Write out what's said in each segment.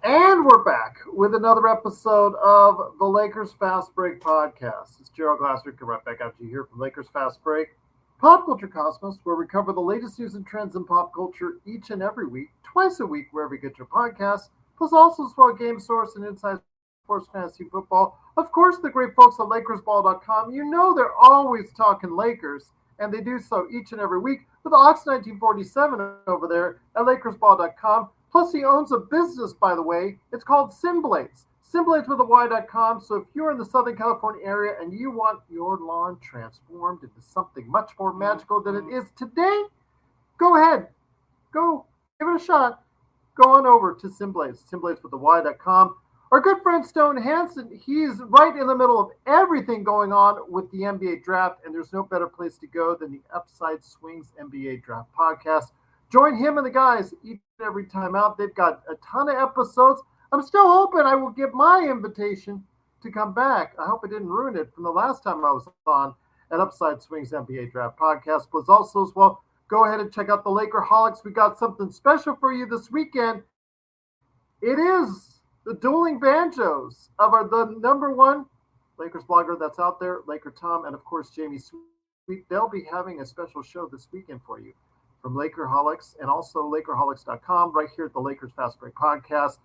And we're back with another episode of the Lakers Fast Break podcast. It's Gerald Glassford coming right back at you here from Lakers Fast Break, Pop Culture Cosmos, where we cover the latest news and trends in pop culture each and every week, twice a week, wherever you get your podcasts, plus also as well Game Source and Inside Sports Fantasy Football. Of course, the great folks at LakersBall.com, you know they're always talking Lakers, and they do so each and every week with Ox 1947 over there at LakersBall.com. Plus, he owns a business, by the way. It's called Simblades. Simblades with a Y.com. So if you're in the Southern California area and you want your lawn transformed into something much more magical than it is today, go ahead. Go give it a shot. Go on over to Simblades. Simblades with a Y.com. Our good friend Stone Hansen, he's right in the middle of everything going on with the NBA draft, and there's no better place to go than the Upside Swings NBA Draft podcast. Join him and the guys each and every time out. They've got a ton of episodes. I'm still hoping I will get my invitation to come back. I hope I didn't ruin it from the last time I was on at Upside Swings NBA Draft Podcast. But also as well, go ahead and check out the Lakerholics. We got something special for you this weekend. It is the dueling banjos of the number one Lakers blogger that's out there, Laker Tom, and of course Jamie Sweet. They'll be having a special show this weekend for you from Lakerholics and also Lakerholics.com right here at the Lakers Fast Break podcast.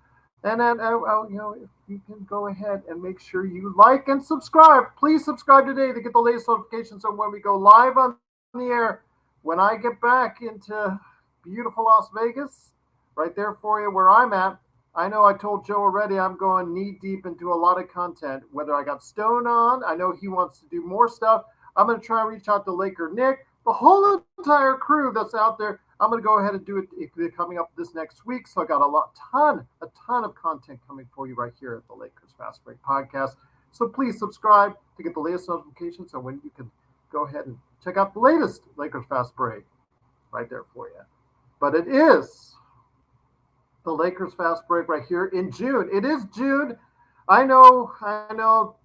And then, if you can go ahead and make sure you like and subscribe. Please subscribe today to get the latest notifications on when we go live on the air. When I get back into beautiful Las Vegas, right there for you where I'm at. I know I told Joe already I'm going knee deep into a lot of content. Whether I got Stone on, I know he wants to do more stuff. I'm going to try and reach out to Laker Nick. The whole entire crew that's out there, I'm going to go ahead and do it coming up this next week. So I got a ton of content coming for you right here at the Lakers Fast Break podcast. So please subscribe to get the latest notifications on when you can go ahead and check out the latest Lakers Fast Break right there for you. But it is the Lakers Fast Break right here in June. It is June. I know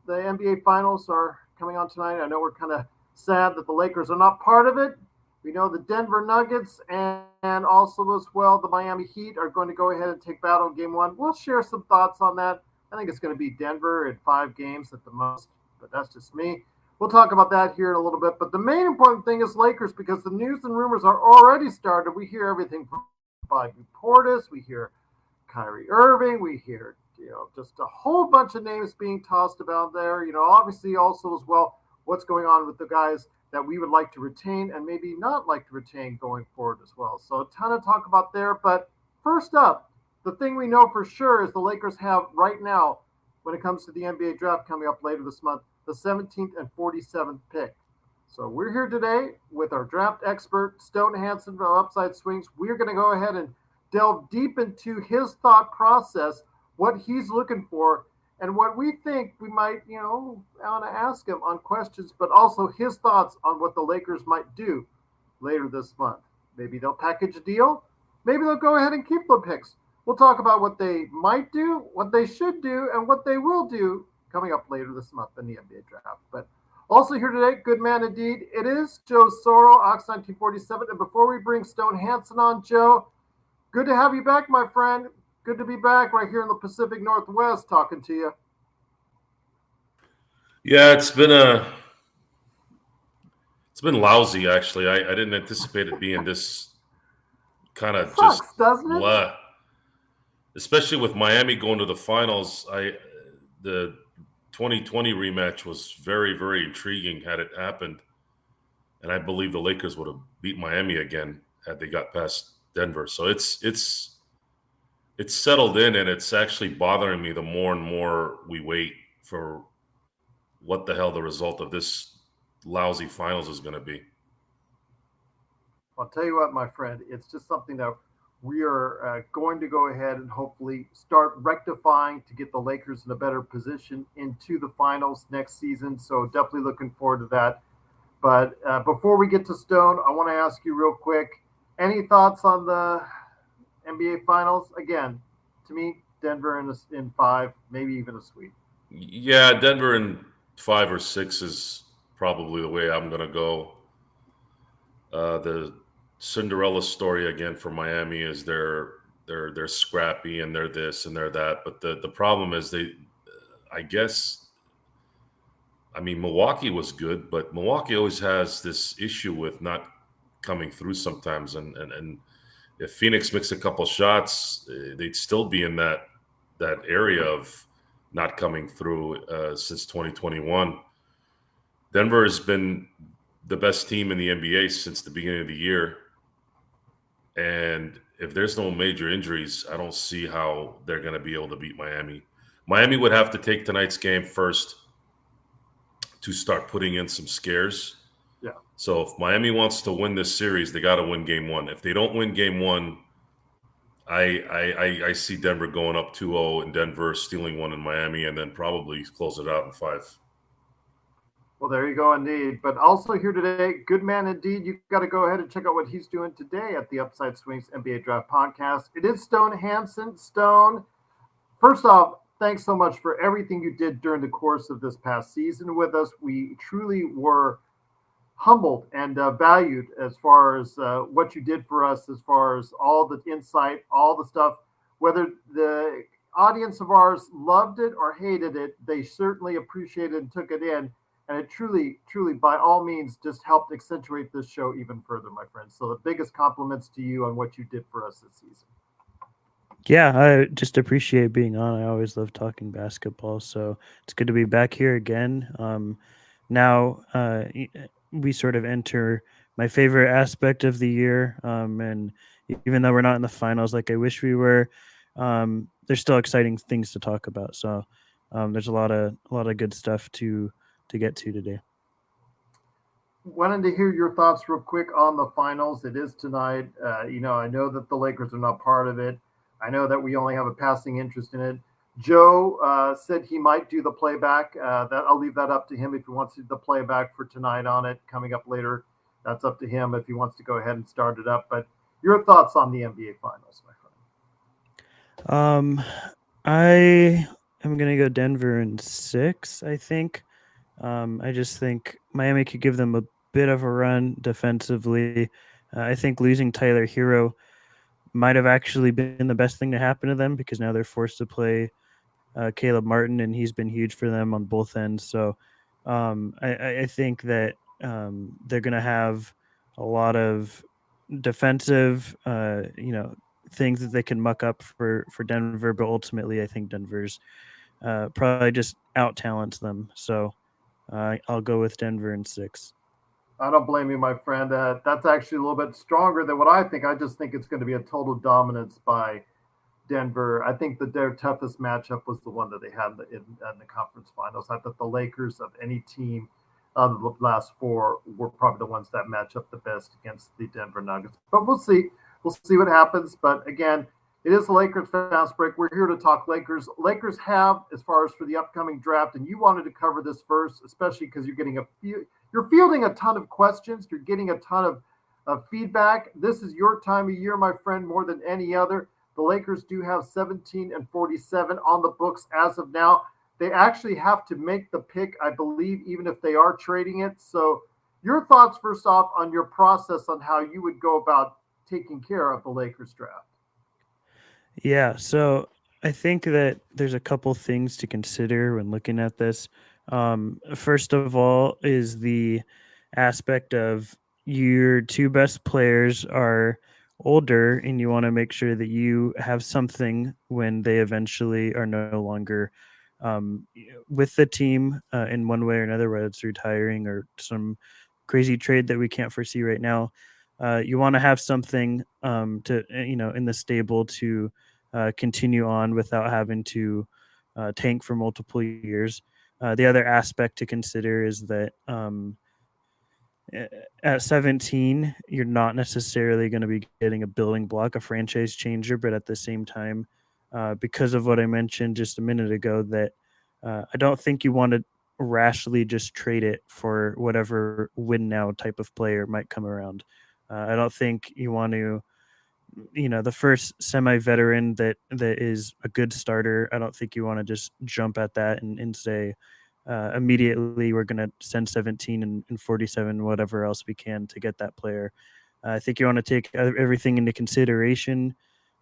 the NBA Finals are coming on tonight. I know we're kind of sad that the Lakers are not part of it. We know the Denver Nuggets and also as well the Miami Heat are going to go ahead and take battle in game one. We'll share some thoughts on that. I think it's going to be Denver in 5 games at the most, but that's just me. We'll talk about that here in a little bit. But the main important thing is Lakers, because the news and rumors are already started. We hear everything from Bobby Portis. We hear Kyrie Irving. We hear just a whole bunch of names being tossed about there. Obviously also as well what's going on with the guys that we would like to retain and maybe not like to retain going forward as well. So a ton of talk about there. But first up, the thing we know for sure is the Lakers have right now, when it comes to the NBA draft coming up later this month, the 17th and 47th pick. So we're here today with our draft expert, Stone Hansen from Upside Swings. We're going to go ahead and delve deep into his thought process, what he's looking for, and what we think we might, want to ask him on questions, but also his thoughts on what the Lakers might do later this month. Maybe they'll package a deal. Maybe they'll go ahead and keep the picks. We'll talk about what they might do, what they should do, and what they will do coming up later this month in the NBA draft. But also here today, good man indeed, it is Joe Soro, Ox 1947. And before we bring Stone Hansen on, Joe, good to have you back, my friend. Good to be back right here in the Pacific Northwest talking to you. Yeah, it's been lousy actually. I didn't anticipate it being this kind of just doesn't it? blah. Especially with Miami going to the finals. The 2020 rematch was very, very intriguing had it happened. And I believe the Lakers would have beat Miami again had they got past Denver. So it's settled in, and it's actually bothering me the more and more we wait for what the hell the result of this lousy finals is going to be. I'll tell you what, my friend, it's just something that we are going to go ahead and hopefully start rectifying to get the Lakers in a better position into the finals next season. So definitely looking forward to that. But before we get to Stone, I want to ask you real quick, any thoughts on the NBA Finals? Again, to me, Denver in 5, maybe even a sweep. Yeah, Denver in 5 or 6 is probably the way I'm going to go. The Cinderella story again for Miami is they're they're scrappy and they're this and they're that. But the problem is I guess, I mean, Milwaukee was good, but Milwaukee always has this issue with not coming through sometimes. And if Phoenix makes a couple shots, they'd still be in that area of not coming through since 2021. Denver has been the best team in the NBA since the beginning of the year. And if there's no major injuries, I don't see how they're going to be able to beat Miami. Miami would have to take tonight's game first to start putting in some scares. Yeah. So if Miami wants to win this series, they got to win game one. If they don't win game one, I see Denver going up 2-0 and Denver stealing one in Miami and then probably close it out in 5. Well, there you go, indeed. But also here today, good man indeed. You've got to go ahead and check out what he's doing today at the Upside Swings NBA Draft Podcast. It is Stone Hansen. Stone, first off, thanks so much for everything you did during the course of this past season with us. We truly were humbled and valued as far as what you did for us, as far as all the insight, all the stuff, whether the audience of ours loved it or hated it, they certainly appreciated and took it in. And it truly, truly, by all means, just helped accentuate this show even further, my friends. So the biggest compliments to you on what you did for us this season. Yeah, I just appreciate being on. I always love talking basketball, so it's good to be back here again. Now we sort of enter my favorite aspect of the year, and even though we're not in the finals like I wish we were, there's still exciting things to talk about. So there's a lot of good stuff to get to today. Wanted to hear your thoughts real quick on the finals. It is tonight. I know that the Lakers are not part of it. I know that we only have a passing interest in it. Joe said he might do the playback. That I'll leave that up to him if he wants to do the playback for tonight on it coming up later. That's up to him if he wants to go ahead and start it up. But your thoughts on the NBA finals, my friend? I am gonna go Denver in 6, I think. I just think Miami could give them a bit of a run defensively. I think losing Tyler Hero might have actually been the best thing to happen to them because now they're forced to play Caleb Martin, and he's been huge for them on both ends. So I think that they're going to have a lot of defensive, things that they can muck up for Denver, but ultimately I think Denver's probably just out talents them. So I'll go with Denver in 6. I don't blame you, my friend. That's actually a little bit stronger than what I think. I just think it's going to be a total dominance by Denver. I think that their toughest matchup was the one that they had in the conference finals. I thought the Lakers of any team of the last 4 were probably the ones that match up the best against the Denver Nuggets. But we'll see. We'll see what happens. But again, it is the Lakers Fast Break. We're here to talk Lakers. Lakers have, as far as for the upcoming draft, and you wanted to cover this first, especially because you're fielding a ton of questions. You're getting a ton of feedback. This is your time of year, my friend, more than any other. The Lakers do have 17 and 47 on the books as of now. They actually have to make the pick, I believe, even if they are trading it. So your thoughts, first off, on your process on how you would go about taking care of the Lakers draft. Yeah, so I think that there's a couple things to consider when looking at this. First of all, is the aspect of your 2 best players are older, and you want to make sure that you have something when they eventually are no longer with the team in one way or another, whether it's retiring or some crazy trade that we can't foresee right now. You want to have something to in the stable to continue on without having to tank for multiple years. The other aspect to consider is that at 17, you're not necessarily going to be getting a building block, a franchise changer, but at the same time, because of what I mentioned just a minute ago, that I don't think you want to rashly just trade it for whatever win now type of player might come around. I don't think you want to, the first semi-veteran that is a good starter. I don't think you want to just jump at that and say immediately we're going to send 17 and 47, whatever else we can to get that player. I think you want to take everything into consideration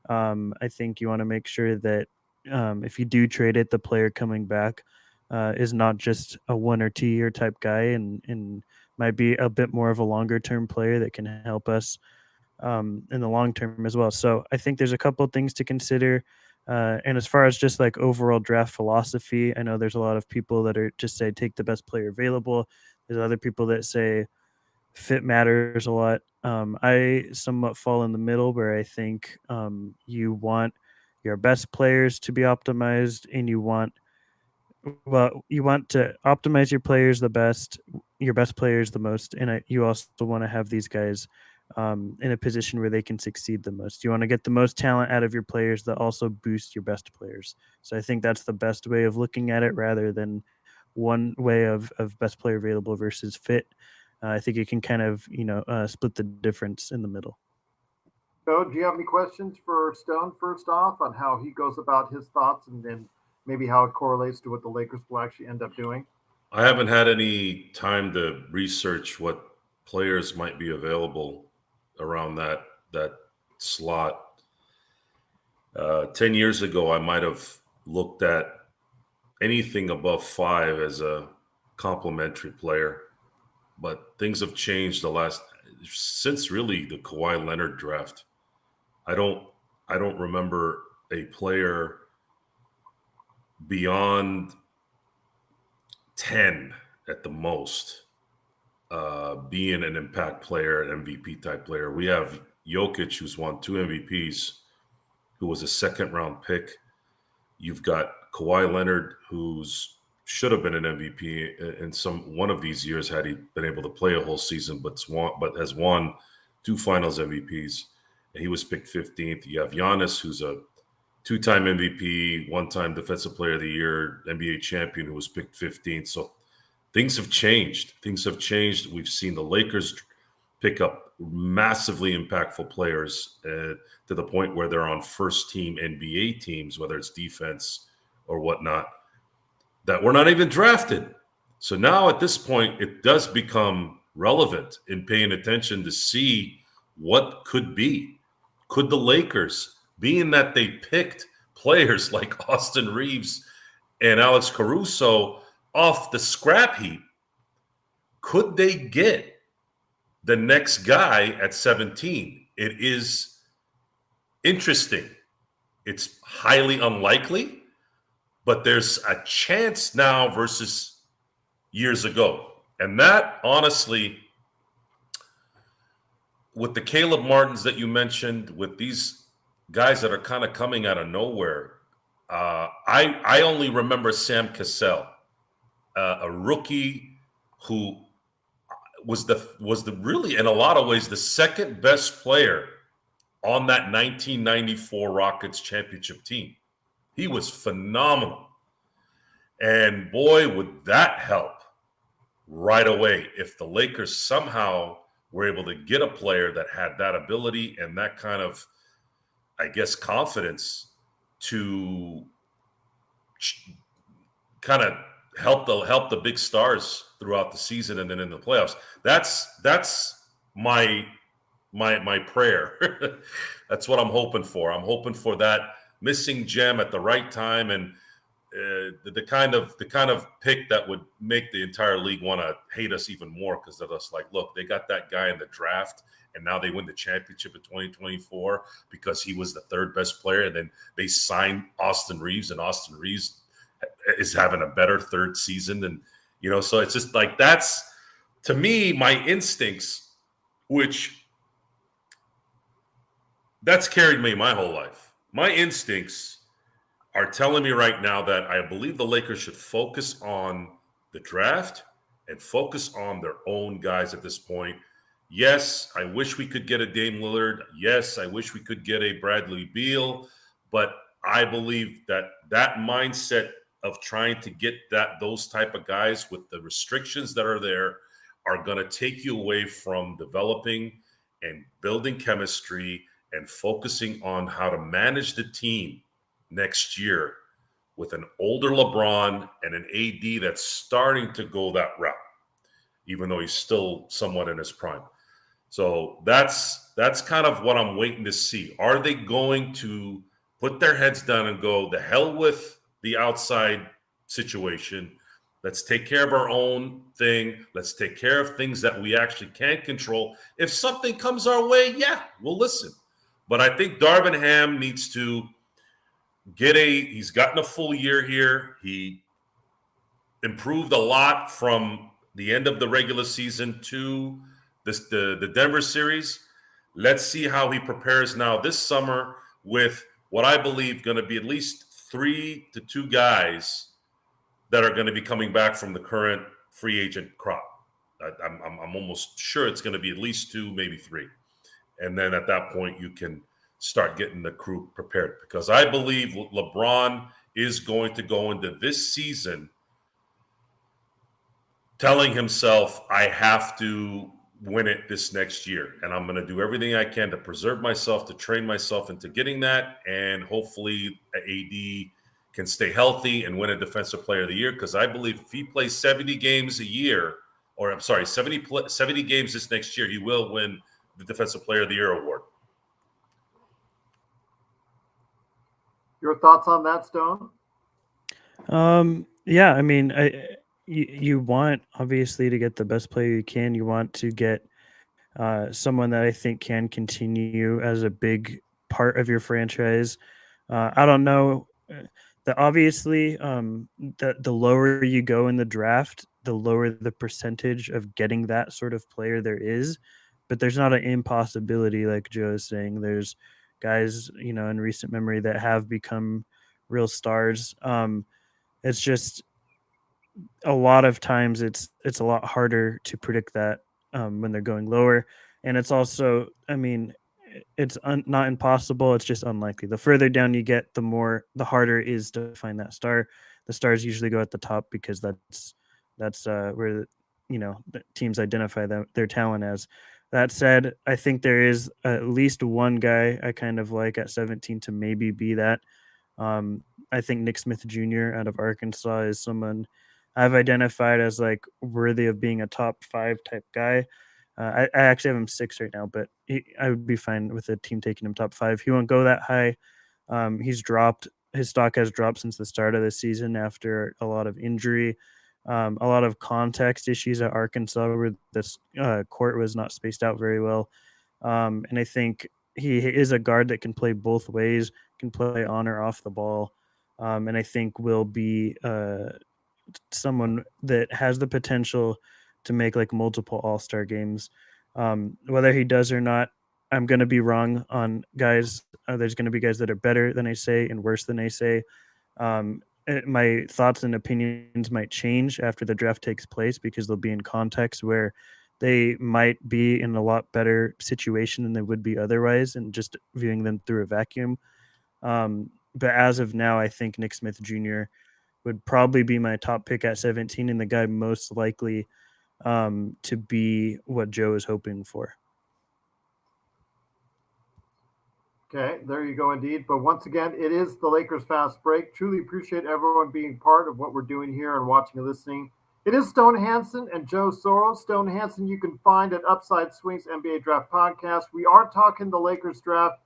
I think you want to make sure that if you do trade it, the player coming back is not just a 1 or 2 year type guy, and might be a bit more of a longer term player that can help us in the long term as well. So I think there's a couple things to consider. And as far as just like overall draft philosophy, I know there's a lot of people that are just say take the best player available. There's other people that say fit matters a lot. I somewhat fall in the middle where I think you want your best players to be optimized, and you want to optimize your best players the most, and you also want to have these guys in a position where they can succeed the most. You want to get the most talent out of your players that also boost your best players. So I think that's the best way of looking at it, rather than one way of best player available versus fit. I think you can kind of split the difference in the middle. So, do you have any questions for Stone first off on how he goes about his thoughts, and then maybe how it correlates to what the Lakers will actually end up doing? I haven't had any time to research what players might be available around that slot. 10 years ago, I might have looked at anything above 5 as a complimentary player, but things have changed since really the Kawhi Leonard draft. I don't I don't remember a player beyond 10 at the most being an impact player, an MVP type player. We have Jokic, who's won 2 MVPs, who was a second round pick. You've got Kawhi Leonard, who's should have been an MVP in one of these years had he been able to play a whole season, but has won 2 Finals MVPs. And he was picked 15th. You have Giannis, who's a 2-time MVP, 1-time Defensive Player of the Year, NBA champion, who was picked 15th. So things have changed. We've seen the Lakers pick up massively impactful players to the point where they're on first-team NBA teams, whether it's defense or whatnot, that were not even drafted. So now at this point, it does become relevant in paying attention to see what could be. Could the Lakers, being that they picked players like Austin Reeves and Alex Caruso off the scrap heap, could they get the next guy at 17? It is interesting. It's highly unlikely, but there's a chance now versus years ago. And that, honestly, with the Caleb Martins that you mentioned, with these guys that are kind of coming out of nowhere, I only remember Sam Cassell, a rookie who was the really, in a lot of ways, the second best player on that 1994 Rockets championship team. He was phenomenal. And boy, would that help right away if the Lakers somehow were able to get a player that had that ability and that kind of, I guess, confidence to kind of help the big stars throughout the season and then in the playoffs. That's my prayer. That's what I'm hoping for. I'm hoping for that missing gem at the right time, and the kind of pick that would make the entire league want to hate us even more, because they're just like, look, they got that guy in the draft, and now they win the championship in 2024 because he was the third best player, and then they signed Austin Reeves, and Austin Reeves is having a better third season than, so it's just like, that's, to me, my instincts, which that's carried me my whole life. My instincts are telling me right now that I believe the Lakers should focus on the draft and focus on their own guys at this point. Yes, I wish we could get a Dame Lillard. Yes, I wish we could get a Bradley Beal. But I believe that mindset of trying to get those type of guys with the restrictions that are there are going to take you away from developing and building chemistry and focusing on how to manage the team next year with an older LeBron and an AD that's starting to go that route, even though he's still somewhat in his prime. So that's kind of what I'm waiting to see. Are they going to put their heads down and go, the hell with the outside situation? Let's take care of our own thing. Let's take care of things that we actually can control. If something comes our way, yeah, we'll listen. But I think Darvin Ham needs to he's gotten a full year here. He improved a lot from the end of the regular season to the Denver series. Let's see how he prepares now this summer with what I believe going to be at least 3 to 2 guys that are going to be coming back from the current free agent crop. I'm almost sure it's going to be at least 2, maybe 3. And then at that point, you can start getting the crew prepared, because I believe LeBron is going to go into this season telling himself, I have to win it this next year. And I'm going to do everything I can to preserve myself, to train myself into getting that. And hopefully AD can stay healthy and win a Defensive Player of the Year. Because I believe if he plays 70 games a year, or I'm sorry, 70 games this next year, he will win the Defensive Player of the Year award. Your thoughts on that, Stone? Yeah, I mean, you want obviously to get the best player you can. You want to get someone that I think can continue as a big part of your franchise. I don't know that obviously the lower you go in the draft, the lower the percentage of getting that sort of player there is. But there's not an impossibility, like Joe is saying. There's guys, in recent memory that have become real stars. It's just a lot of times it's a lot harder to predict that when they're going lower, and it's also, I mean, it's not impossible. It's just unlikely. The further down you get, the harder it is to find that star. The stars usually go at the top because that's where the teams identify their talent as. That said, I think there is at least one guy I kind of like at 17 to maybe be that. I think Nick Smith Jr. out of Arkansas is someone I've identified as like worthy of being a top 5 type guy. I actually have him 6 right now, but I would be fine with a team taking him top 5. He won't go that high. His stock has dropped since the start of the season after a lot of injury, a lot of context issues at Arkansas where this court was not spaced out very well. And I think he is a guard that can play both ways, can play on or off the ball. And I think will be someone that has the potential to make like multiple all-star games. Whether he does or not, I'm going to be wrong on guys. There's going to be guys that are better than I say and worse than I say. My thoughts and opinions might change after the draft takes place because they'll be in context where they might be in a lot better situation than they would be otherwise, and just viewing them through a vacuum. But as of now, I think Nick Smith Jr. would probably be my top pick at 17 and the guy most likely to be what Joe is hoping for. Okay, there you go, indeed. But once again, it is the Lakers Fast Break. Truly appreciate everyone being part of what we're doing here and watching and listening. It is Stone Hansen and Joe Soro. Stone Hansen you can find at Upside Swings NBA Draft Podcast. We are talking the Lakers draft.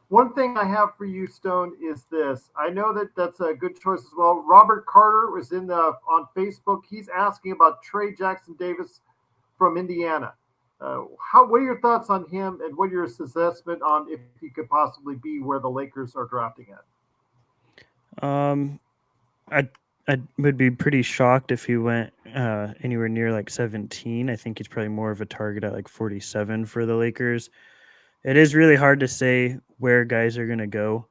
One thing I have for you, Stone, is this. I know that that's a good choice as well. Robert Carter was on Facebook. He's asking about Trey Jackson Davis from Indiana. What are your thoughts on him, and what are your assessment on if he could possibly be where the Lakers are drafting at? I would be pretty shocked if he went anywhere near like 17. I think he's probably more of a target at like 47 for the Lakers. It is really hard to say where guys are going to go.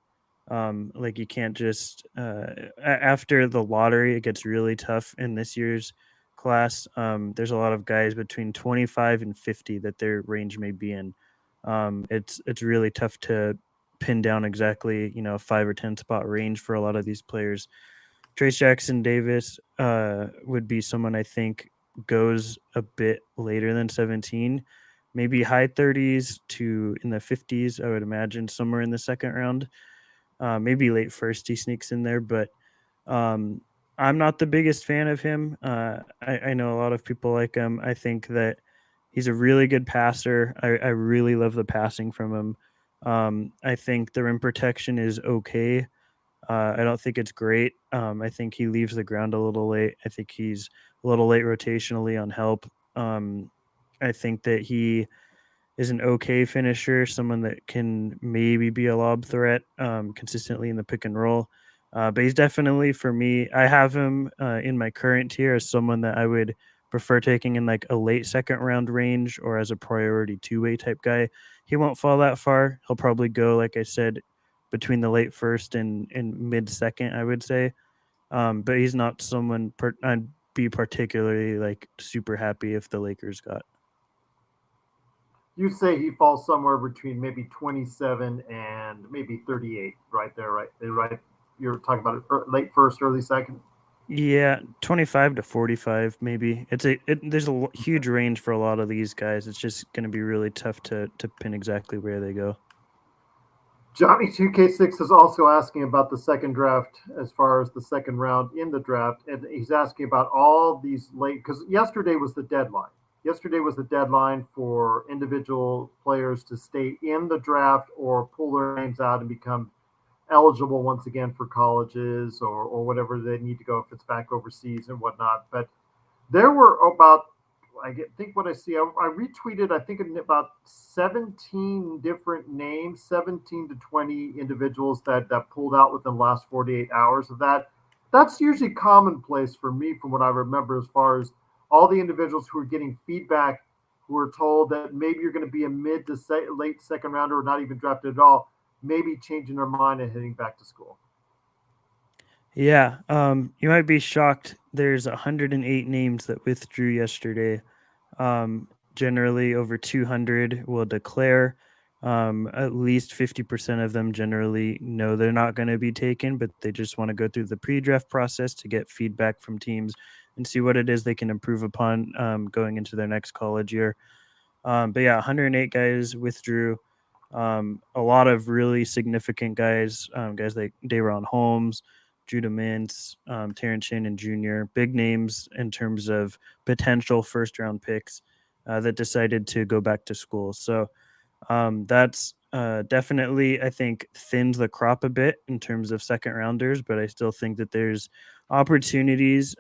Like you can't just after the lottery, it gets really tough in this year's class. There's a lot of guys between 25 and 50 that their range may be in. It's really tough to pin down exactly, a 5 or 10 spot range for a lot of these players. Trace Jackson Davis would be someone I think goes a bit later than 17, maybe high 30s to in the 50s. I would imagine somewhere in the second round, maybe late first he sneaks in there, but I'm not the biggest fan of him. I know a lot of people like him. I think that He's a really good passer. I really love the passing from him. I think the rim protection is okay. I don't think it's great. I think he leaves the ground a little late. I think he's a little late rotationally on help. I think that he is an okay finisher, someone that can maybe be a lob threat consistently in the pick and roll. But he's definitely, for me, I have him in my current tier as someone that I would prefer taking in like a late second round range or as a priority two-way type guy. He won't fall that far. He'll probably go, like I said, between the late first and mid second, I would say. But he's not someone I'd be particularly like super happy if the Lakers got. You'd say he falls somewhere between maybe 27 and maybe 38, right there, right? Right. You're talking about late first, early second. Yeah, 25 to 45 maybe. There's a huge range for a lot of these guys. It's just going to be really tough to pin exactly where they go. Johnny 2K6 is also asking about the second draft as far as the second round in the draft. And he's asking about all these late, because yesterday was the deadline. Yesterday was the deadline for individual players to stay in the draft or pull their names out and become eligible once again for colleges or whatever they need to go if it's back overseas and whatnot. But there were about, think what I see, I retweeted, I think about 17 different names, 17 to 20 individuals that pulled out within the last 48 hours of that. That's usually commonplace for me from what I remember as far as all the individuals who are getting feedback who are told that maybe you're going to be a mid to late second rounder or not even drafted at all, maybe changing their mind and heading back to school. Yeah, you might be shocked. There's 108 names that withdrew yesterday. Generally, over 200 will declare. At least 50% of them generally know they're not going to be taken, but they just want to go through the pre-draft process to get feedback from teams and see what it is they can improve upon going into their next college year. But yeah, 108 guys withdrew. A lot of really significant guys, guys like Dayron Holmes, Judah Mintz, Terrence Shannon Jr., big names in terms of potential first round picks that decided to go back to school. So that's definitely, I think, thins the crop a bit in terms of second rounders, but I still think that there's opportunities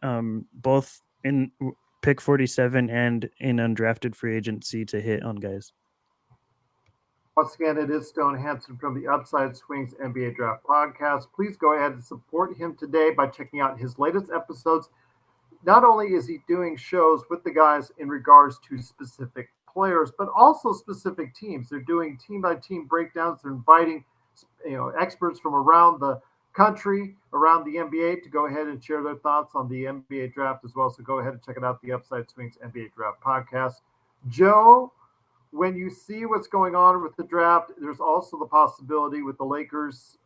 both in pick 47 and in undrafted free agency to hit on guys. Once again, it is Stone Hansen from the Upside Swings NBA Draft Podcast. Please go ahead and support him today by checking out his latest episodes. Not only is he doing shows with the guys in regards to specific players, but also specific teams. They're doing team by team breakdowns. They're inviting experts from around the country, around the NBA, to go ahead and share their thoughts on the NBA draft as well. So go ahead and check it out, the Upside Swings NBA Draft Podcast. Joe, when you see what's going on with the draft, there's also the possibility with the Lakers,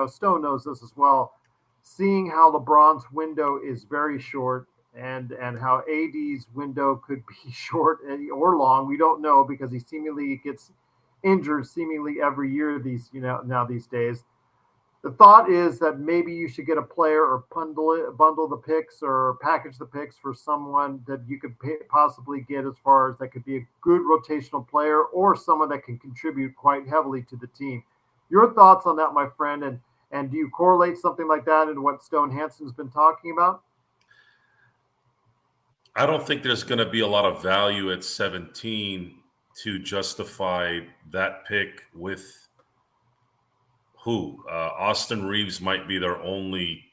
Stone knows this as well, seeing how LeBron's window is very short and how AD's window could be short or long. We don't know because he seemingly gets injured seemingly every year now these days. The thought is that maybe you should get a player or bundle the picks or package the picks for someone that you could possibly get as far as that could be a good rotational player or someone that can contribute quite heavily to the team. Your thoughts on that, my friend, and do you correlate something like that into what Stone Hansen's been talking about? I don't think there's going to be a lot of value at 17 to justify that pick with who? Austin Reeves might be their only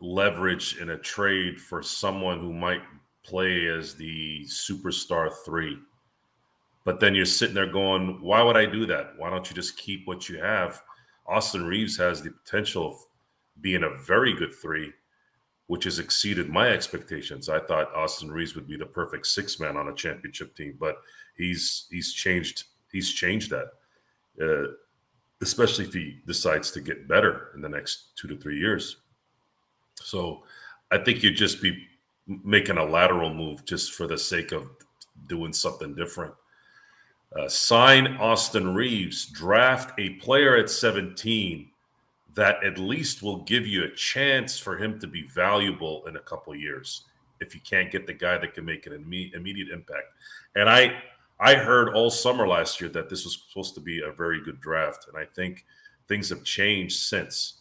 leverage in a trade for someone who might play as the superstar three. But then you're sitting there going, why would I do that? Why don't you just keep what you have? Austin Reeves has the potential of being a very good three, which has exceeded my expectations. I thought Austin Reeves would be the perfect six man on a championship team, but he's changed that. Especially if he decides to get better in the next 2 to 3 years. So I think you'd just be making a lateral move just for the sake of doing something different. Sign Austin Reeves, draft a player at 17 that at least will give you a chance for him to be valuable in a couple of years. if you can't get the guy that can make an immediate impact. And I heard all summer last year that this was supposed to be a very good draft, and I think things have changed since.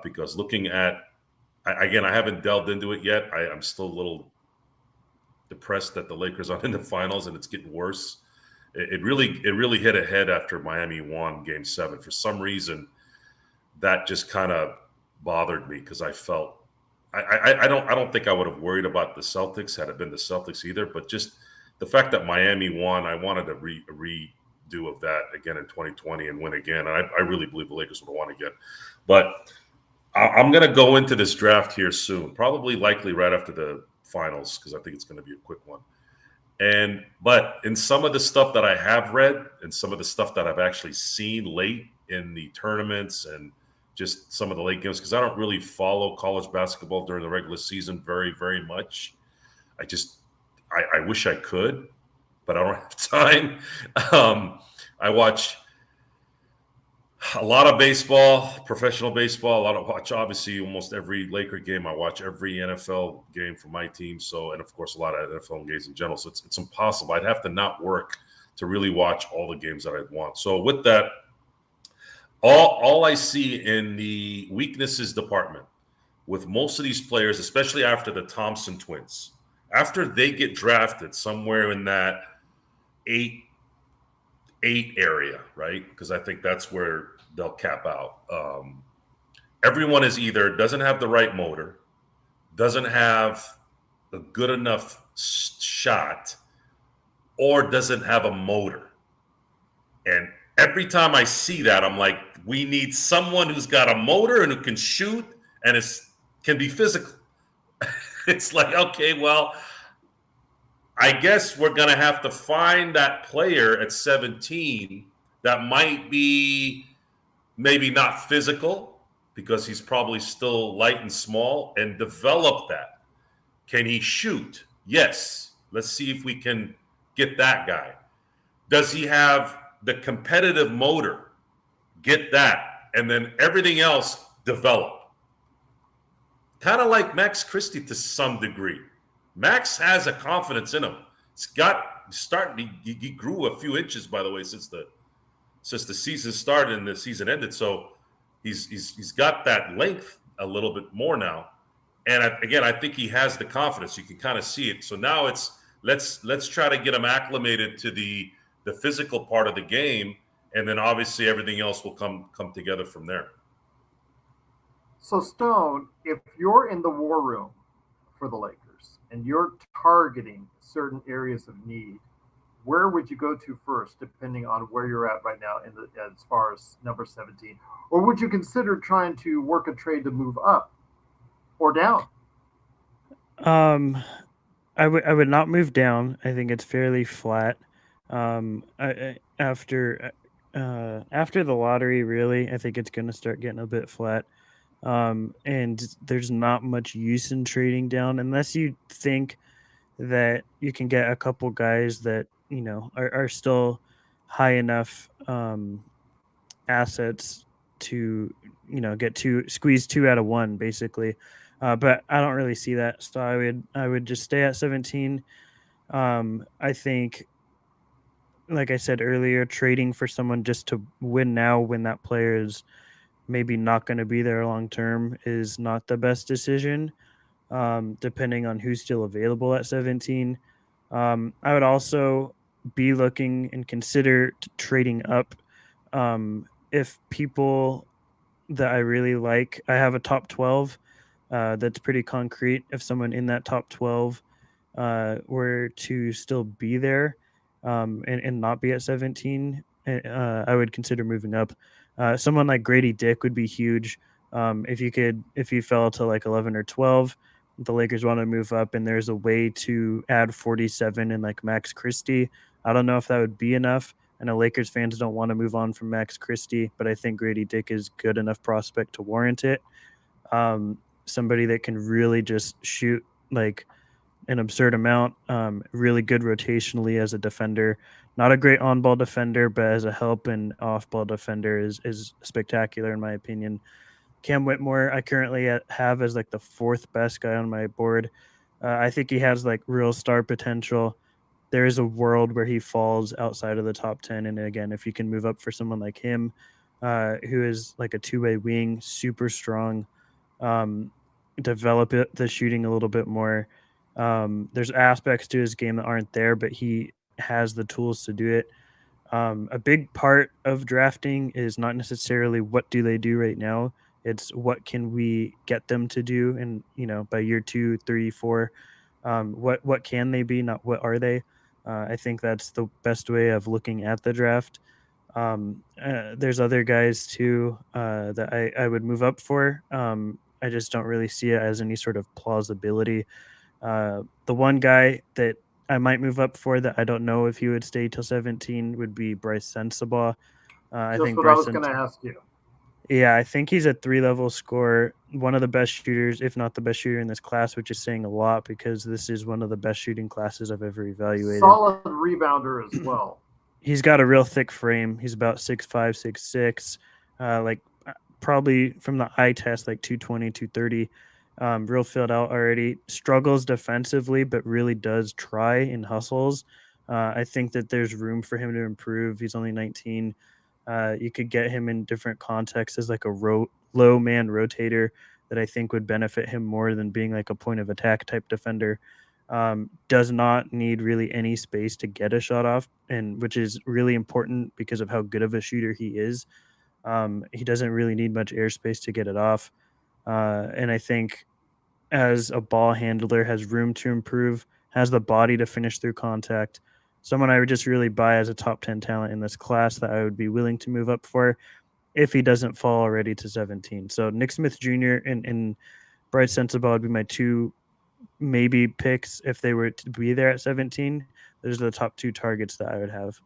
Because looking at, again, I haven't delved into it yet. I'm still a little depressed that the Lakers aren't in the finals, and it's getting worse. It really hit a head after Miami won Game 7. For some reason, that just kind of bothered me because I felt I don't think I would have worried about the Celtics had it been the Celtics either, but just the fact that Miami won, I wanted to redo of that again in 2020 and win again. And I really believe the Lakers would have won again. But I'm going to go into this draft here soon, probably likely right after the finals, because I think it's going to be a quick one. But in some of the stuff that I have read and some of the stuff that I've actually seen late in the tournaments and just some of the late games, because I don't really follow college basketball during the regular season very, very much. I wish I could, but I don't have time. I watch a lot of baseball, professional baseball. Watch obviously almost every Laker game. I watch every NFL game for my team. And of course a lot of NFL games in general. So it's impossible. I'd have to not work to really watch all the games that I'd want. So with that, all I see in the weaknesses department with most of these players, especially after the Thompson twins, after they get drafted somewhere in that eight area, right? Because I think that's where they'll cap out. Everyone is either doesn't have the right motor, doesn't have a good enough shot, or doesn't have a motor. And every time I see that, I'm like, we need someone who's got a motor and who can shoot and can be physical. It's like, okay, well, I guess we're going to have to find that player at 17 that might be maybe not physical because he's probably still light and small, and develop that. Can he shoot? Yes. Let's see if we can get that guy. Does he have the competitive motor? Get that. And then everything else develop. Kind of like Max Christie to some degree. Max has a confidence in him. He grew a few inches, by the way, since the season started and the season ended. So he's got that length a little bit more now. And I think he has the confidence. You can kind of see it. So now it's let's try to get him acclimated to the physical part of the game, and then obviously everything else will come together from there. So Stone, if you're in the war room for the Lakers and you're targeting certain areas of need, where would you go to first, depending on where you're at right now as far as number 17? Or would you consider trying to work a trade to move up or down? I would not move down. I think it's fairly flat. After the lottery, really, I think it's going to start getting a bit flat. And there's not much use in trading down unless you think that you can get a couple guys that are still high enough assets to squeeze two out of one basically. But I don't really see that, so I would just stay at 17. I think, like I said earlier, trading for someone just to win now when that player is maybe not going to be there long term is not the best decision, depending on who's still available at 17. I would also be looking and consider trading up if people that I really like. I have a top 12 that's pretty concrete. If someone in that top 12 were to still be there and not be at 17, I would consider moving up. Someone like Grady Dick would be huge. If you fell to like 11 or 12, the Lakers want to move up and there's a way to add 47 and like Max Christie. I don't know if that would be enough. I know Lakers fans don't want to move on from Max Christie, but I think Grady Dick is good enough prospect to warrant it. Somebody that can really just shoot like an absurd amount, really good rotationally as a defender. Not a great on-ball defender, but as a help and off-ball defender is spectacular in my opinion. Cam Whitmore, I currently have as like the fourth best guy on my board. I think he has like real star potential. There is a world where he falls outside of the top 10. And again, if you can move up for someone like him, who is like a two-way wing, super strong, um, develop the shooting a little bit more. There's aspects to his game that aren't there, but he has the tools to do it. A big part of drafting is not necessarily what do they do right now. It's what can we get them to do, and by year 2, 3, 4, what can they be, not what are they. I think that's the best way of looking at the draft. There's other guys too that I would move up for. I just don't really see it as any sort of plausibility. The one guy that I might move up for that I don't know if he would stay till 17 would be Bryce Sensabaugh. I Just think what I was going to ask you. Yeah, I think he's a 3-level scorer, one of the best shooters, if not the best shooter in this class, which is saying a lot because this is one of the best shooting classes I've ever evaluated. Solid rebounder as well. He's got a real thick frame. He's about 6'5", 6'6", probably from the eye test, like 220, 230. Real filled out already. Struggles defensively, but really does try and hustles. I think that there's room for him to improve. He's only 19. You could get him in different contexts as like a low man rotator that I think would benefit him more than being like a point of attack type defender. Does not need really any space to get a shot off, and which is really important because of how good of a shooter he is. He doesn't really need much airspace to get it off. And I think as a ball handler has room to improve, has the body to finish through contact. Someone I would just really buy as a top 10 talent in this class that I would be willing to move up for if he doesn't fall already to 17. So Nick Smith Jr. and Bryce Sensabaugh would be my two maybe picks if they were to be there at 17. Those are the top two targets that I would have.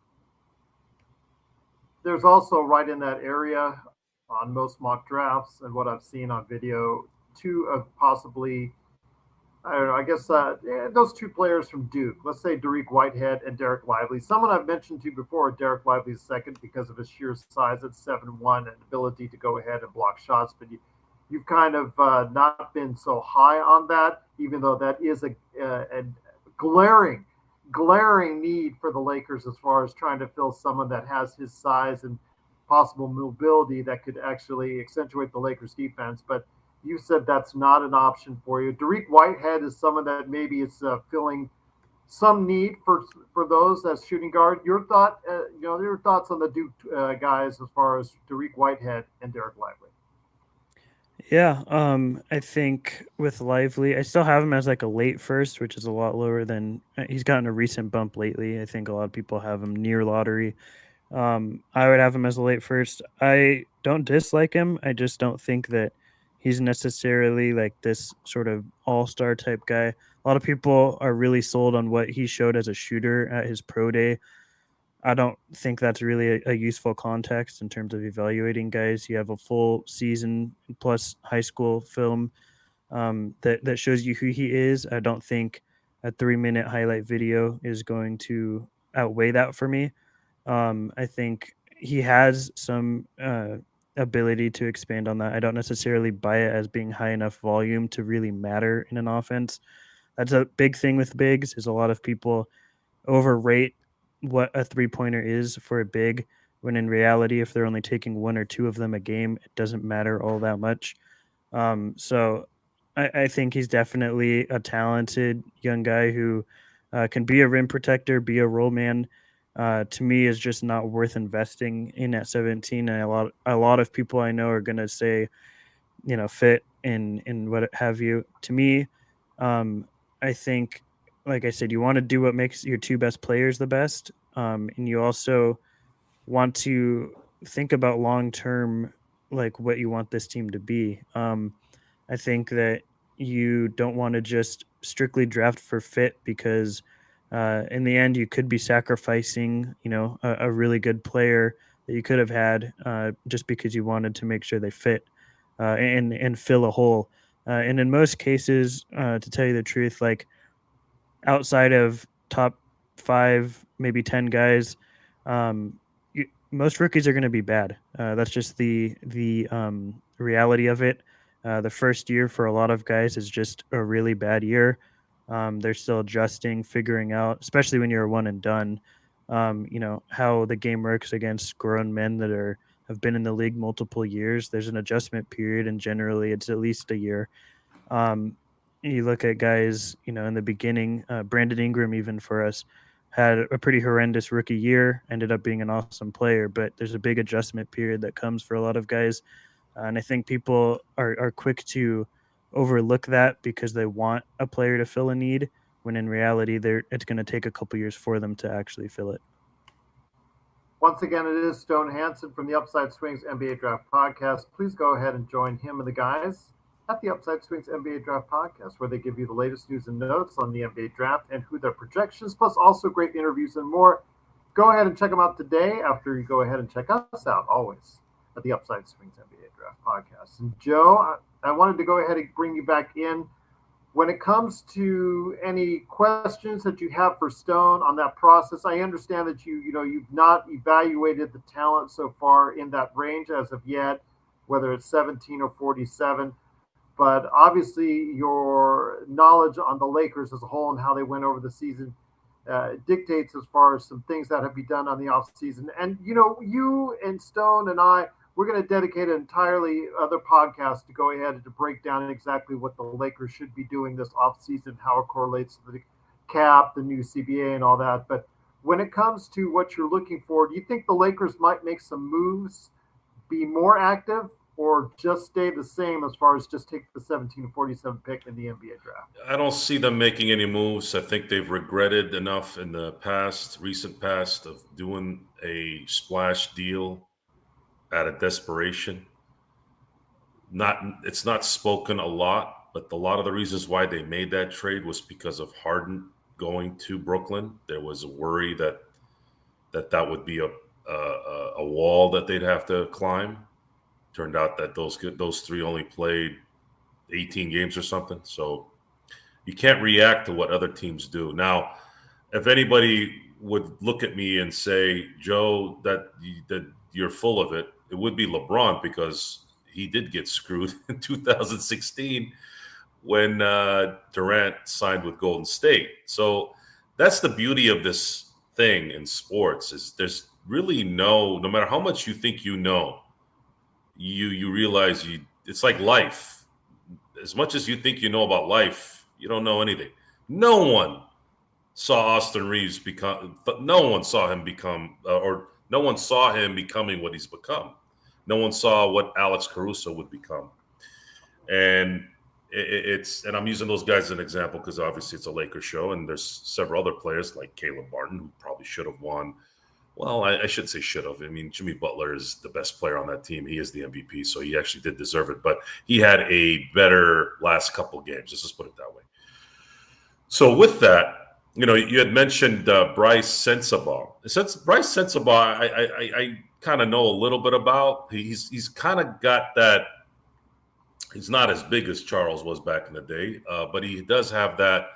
There's also right in that area on most mock drafts and what I've seen on video, two of possibly, I don't know, I guess those two players from Duke, let's say Dariq Whitehead and Derek Lively. Someone I've mentioned to you before, Derek Lively's second because of his sheer size at 7'1" and ability to go ahead and block shots. But you've kind of not been so high on that, even though that is a glaring, glaring need for the Lakers as far as trying to fill someone that has his size and possible mobility that could actually accentuate the Lakers defense. But you said that's not an option for you. Dariq Whitehead is someone that maybe is filling some need for those as shooting guard. Your thoughts on the Duke guys as far as Dariq Whitehead and Derek Lively. Yeah, I think with Lively, I still have him as like a late first, which is a lot lower than he's gotten a recent bump lately. I think a lot of people have him near lottery. I would have him as a late first. I don't dislike him. I just don't think that he's necessarily like this sort of all-star type guy. A lot of people are really sold on what he showed as a shooter at his pro day. I don't think that's really a useful context in terms of evaluating guys. You have a full season plus high school film that shows you who he is. I don't think a 3-minute highlight video is going to outweigh that for me. I think he has some ability to expand on that. I don't necessarily buy it as being high enough volume to really matter in an offense. That's a big thing with bigs is a lot of people overrate what a three-pointer is for a big when in reality if they're only taking one or two of them a game it doesn't matter all that much. So I think he's definitely a talented young guy who can be a rim protector, be a roll man. To me, is just not worth investing in at 17. And a lot of people I know are going to say, fit in what have you. To me, I think, like I said, you want to do what makes your two best players the best, and you also want to think about long term, like what you want this team to be. I think that you don't want to just strictly draft for fit because in the end you could be sacrificing, a really good player that you could have had just because you wanted to make sure they fit and fill a hole. And in most cases, to tell you the truth, like outside of top 5, maybe 10 guys, most rookies are going to be bad. That's just the reality of it. The first year for a lot of guys is just a really bad year. They're still adjusting, figuring out, especially when you're one and done, how the game works against grown men that have been in the league multiple years. There's an adjustment period, and generally it's at least a year. Um, you look at guys, in the beginning, Brandon Ingram, even for us, had a pretty horrendous rookie year, ended up being an awesome player, but there's a big adjustment period that comes for a lot of guys. And I think people are quick to overlook that because they want a player to fill a need, when in reality, it's going to take a couple years for them to actually fill it. Once again, it is Stone Hansen from the Upside Swings NBA Draft Podcast. Please go ahead and join him and the guys at the Upside Swings NBA Draft Podcast, where they give you the latest news and notes on the NBA Draft and who their projections, plus also great interviews and more. Go ahead and check them out today after you go ahead and check us out, always, at the Upside Swings NBA Draft Podcast. And Joe, I wanted to go ahead and bring you back in. When it comes to any questions that you have for Stone on that process, I understand that you've not evaluated the talent so far in that range as of yet, whether it's 17 or 47. But obviously, your knowledge on the Lakers as a whole and how they went over the season dictates as far as some things that have been done on the offseason. And, you and Stone and we're going to dedicate an entirely other podcast to go ahead and to break down exactly what the Lakers should be doing this offseason, how it correlates to the cap, the new CBA, and all that. But when it comes to what you're looking for, do you think the Lakers might make some moves, be more active, or just stay the same as far as just take the 17 to 47 pick in the NBA draft? I don't see them making any moves. I think they've regretted enough in the recent past, of doing a splash deal out of desperation. It's not spoken a lot, but a lot of the reasons why they made that trade was because of Harden going to Brooklyn. There was a worry that would be a wall that they'd have to climb. Turned out that those three only played 18 games or something. So you can't react to what other teams do. Now, if anybody would look at me and say, Joe, that you're full of it, it would be LeBron, because he did get screwed in 2016 when Durant signed with Golden State. So that's the beauty of this thing in sports, is there's really no matter how much you think you know, you realize it's like life. As much as you think you know about life, you don't know anything. No one saw Austin Reeves become, no one saw him become, or no one saw him becoming what he's become. No one saw what Alex Caruso would become. And and I'm using those guys as an example because obviously it's a Lakers show, and there's several other players like Caleb Martin who probably should have won. Well, I should say should have. I mean, Jimmy Butler is the best player on that team. He is the MVP, so he actually did deserve it. But he had a better last couple games. Let's just put it that way. So with that, you had mentioned Bryce Sensabaugh. Since Bryce Sensabaugh, I kind of know a little bit about. He's kind of got that. He's not as big as Charles was back in the day, but he does have that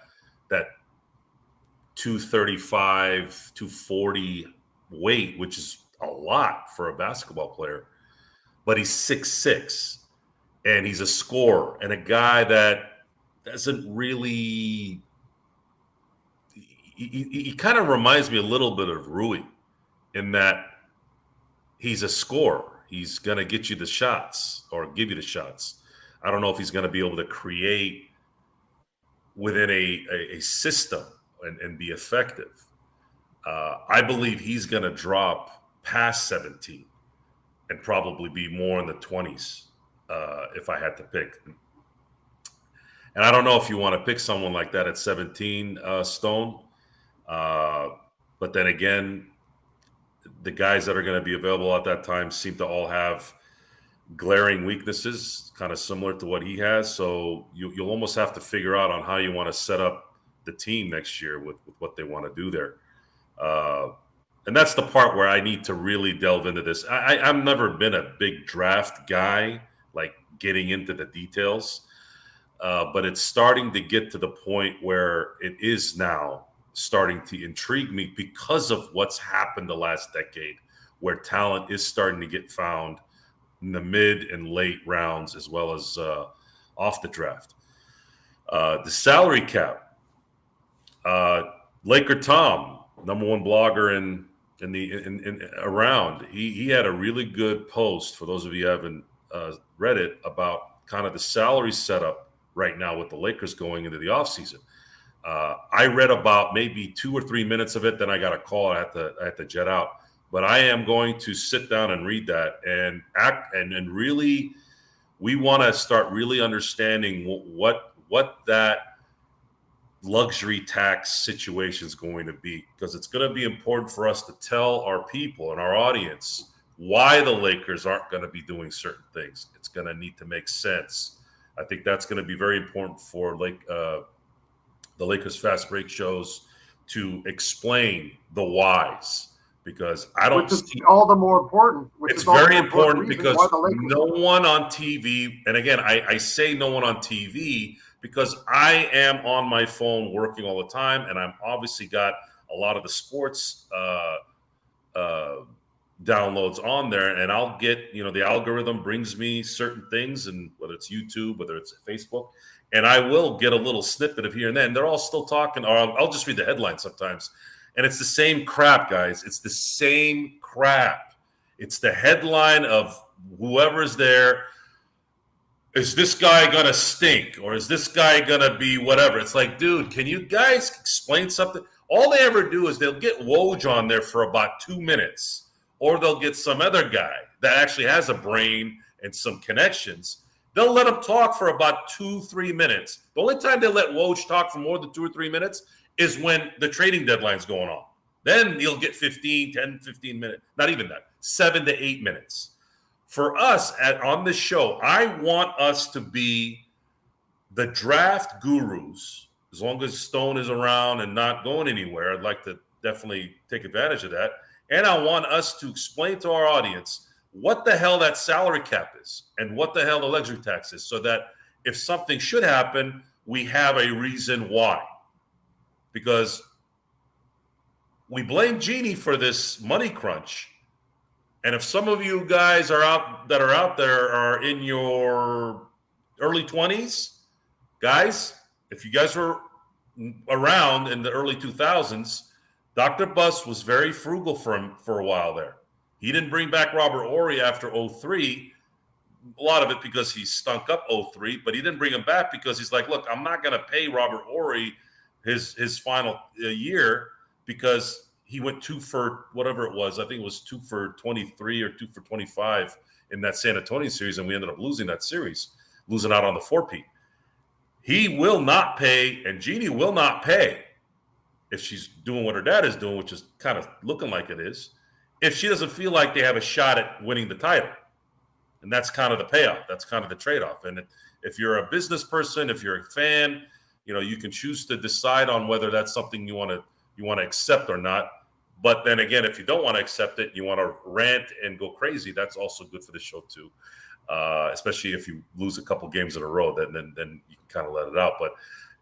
235, 240 weight, which is a lot for a basketball player. But he's 6'6", and he's a scorer and a guy that doesn't really. He kind of reminds me a little bit of Rui in that he's a scorer. He's going to get you the shots or give you the shots. I don't know if he's going to be able to create within a system and be effective. I believe he's going to drop past 17 and probably be more in the 20s if I had to pick. And I don't know if you want to pick someone like that at 17, Stone. But then again, the guys that are going to be available at that time seem to all have glaring weaknesses, kind of similar to what he has. So you'll almost have to figure out on how you want to set up the team next year with what they want to do there. And that's the part where I need to really delve into this. I've never been a big draft guy, like getting into the details. But it's starting to get to the point where it is now starting to intrigue me because of what's happened the last decade, where talent is starting to get found in the mid and late rounds as well as off the draft. The salary cap Laker Tom, number one blogger in around, he had a really good post for those of you who haven't read it about kind of the salary setup right now with the Lakers going into the offseason. I read about maybe 2 or 3 minutes of it, then I got a call. I had to jet out. But I am going to sit down and read that and act and really, we want to start really understanding what that luxury tax situation is going to be, because it's going to be important for us to tell our people and our audience why the Lakers aren't going to be doing certain things. It's going to need to make sense. I think that's going to be very important for the Lakers Fast Break shows to explain the whys, because I don't see all the more important. It's very important because no one on TV, and again, I say no one on TV because I am on my phone working all the time, and I'm obviously got a lot of the sports downloads on there, and I'll get, the algorithm brings me certain things, and whether it's YouTube, whether it's Facebook, and I will get a little snippet of here and then. They're all still talking, or I'll just read the headline sometimes, and it's the same crap, guys. It's the same crap. It's the headline of whoever's there. Is this guy going to stink? Or is this guy going to be whatever? It's like, dude, can you guys explain something? All they ever do is they'll get Woj on there for about 2 minutes, or they'll get some other guy that actually has a brain and some connections. They'll let him talk for about 2-3 minutes. The only time they let Woj talk for more than 2 or 3 minutes is when the trading deadline's going on. Then you'll get 15 minutes, not even that, 7 to 8 minutes. For us on this show, I want us to be the draft gurus. As long as Stone is around and not going anywhere, I'd like to definitely take advantage of that. And I want us to explain to our audience what the hell that salary cap is and what the hell the luxury tax is, so that if something should happen, we have a reason why. Because we blame Jeannie for this money crunch. And if some of you guys are out there are in your early 20s, guys, if you guys were around in the early 2000s, Dr. Buss was very frugal for him for a while there. He didn't bring back Robert Horry after 2003, a lot of it because he stunk up 2003, but he didn't bring him back because he's like, look, I'm not going to pay Robert Horry his final year, because he went 2 for whatever it was. I think it was 2 for 23 or 2 for 25 in that San Antonio series, and we ended up losing that series, losing out on the 4-peat. He will not pay, and Jeannie will not pay if she's doing what her dad is doing, which is kind of looking like it is, if she doesn't feel like they have a shot at winning the title. And that's kind of the payoff. That's kind of the trade-off. And if you're a business person, if you're a fan, you can choose to decide on whether that's something you want to accept or not. But then again, if you don't want to accept it, you want to rant and go crazy, that's also good for the show too. Especially if you lose a couple games in a row, then you can kind of let it out. But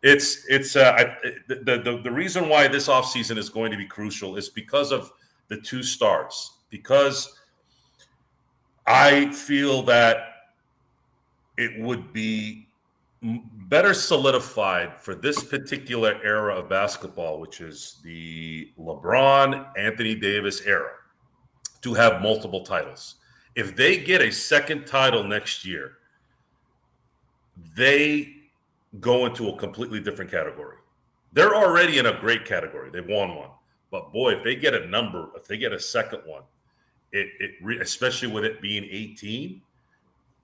the reason why this offseason is going to be crucial is because of the 2 stars. Because I feel that it would be better solidified for this particular era of basketball, which is the LeBron, Anthony Davis era, to have multiple titles. If they get a second title next year, they go into a completely different category. They're already in a great category. They've won one. But boy, if they get a second one, especially with it being 18,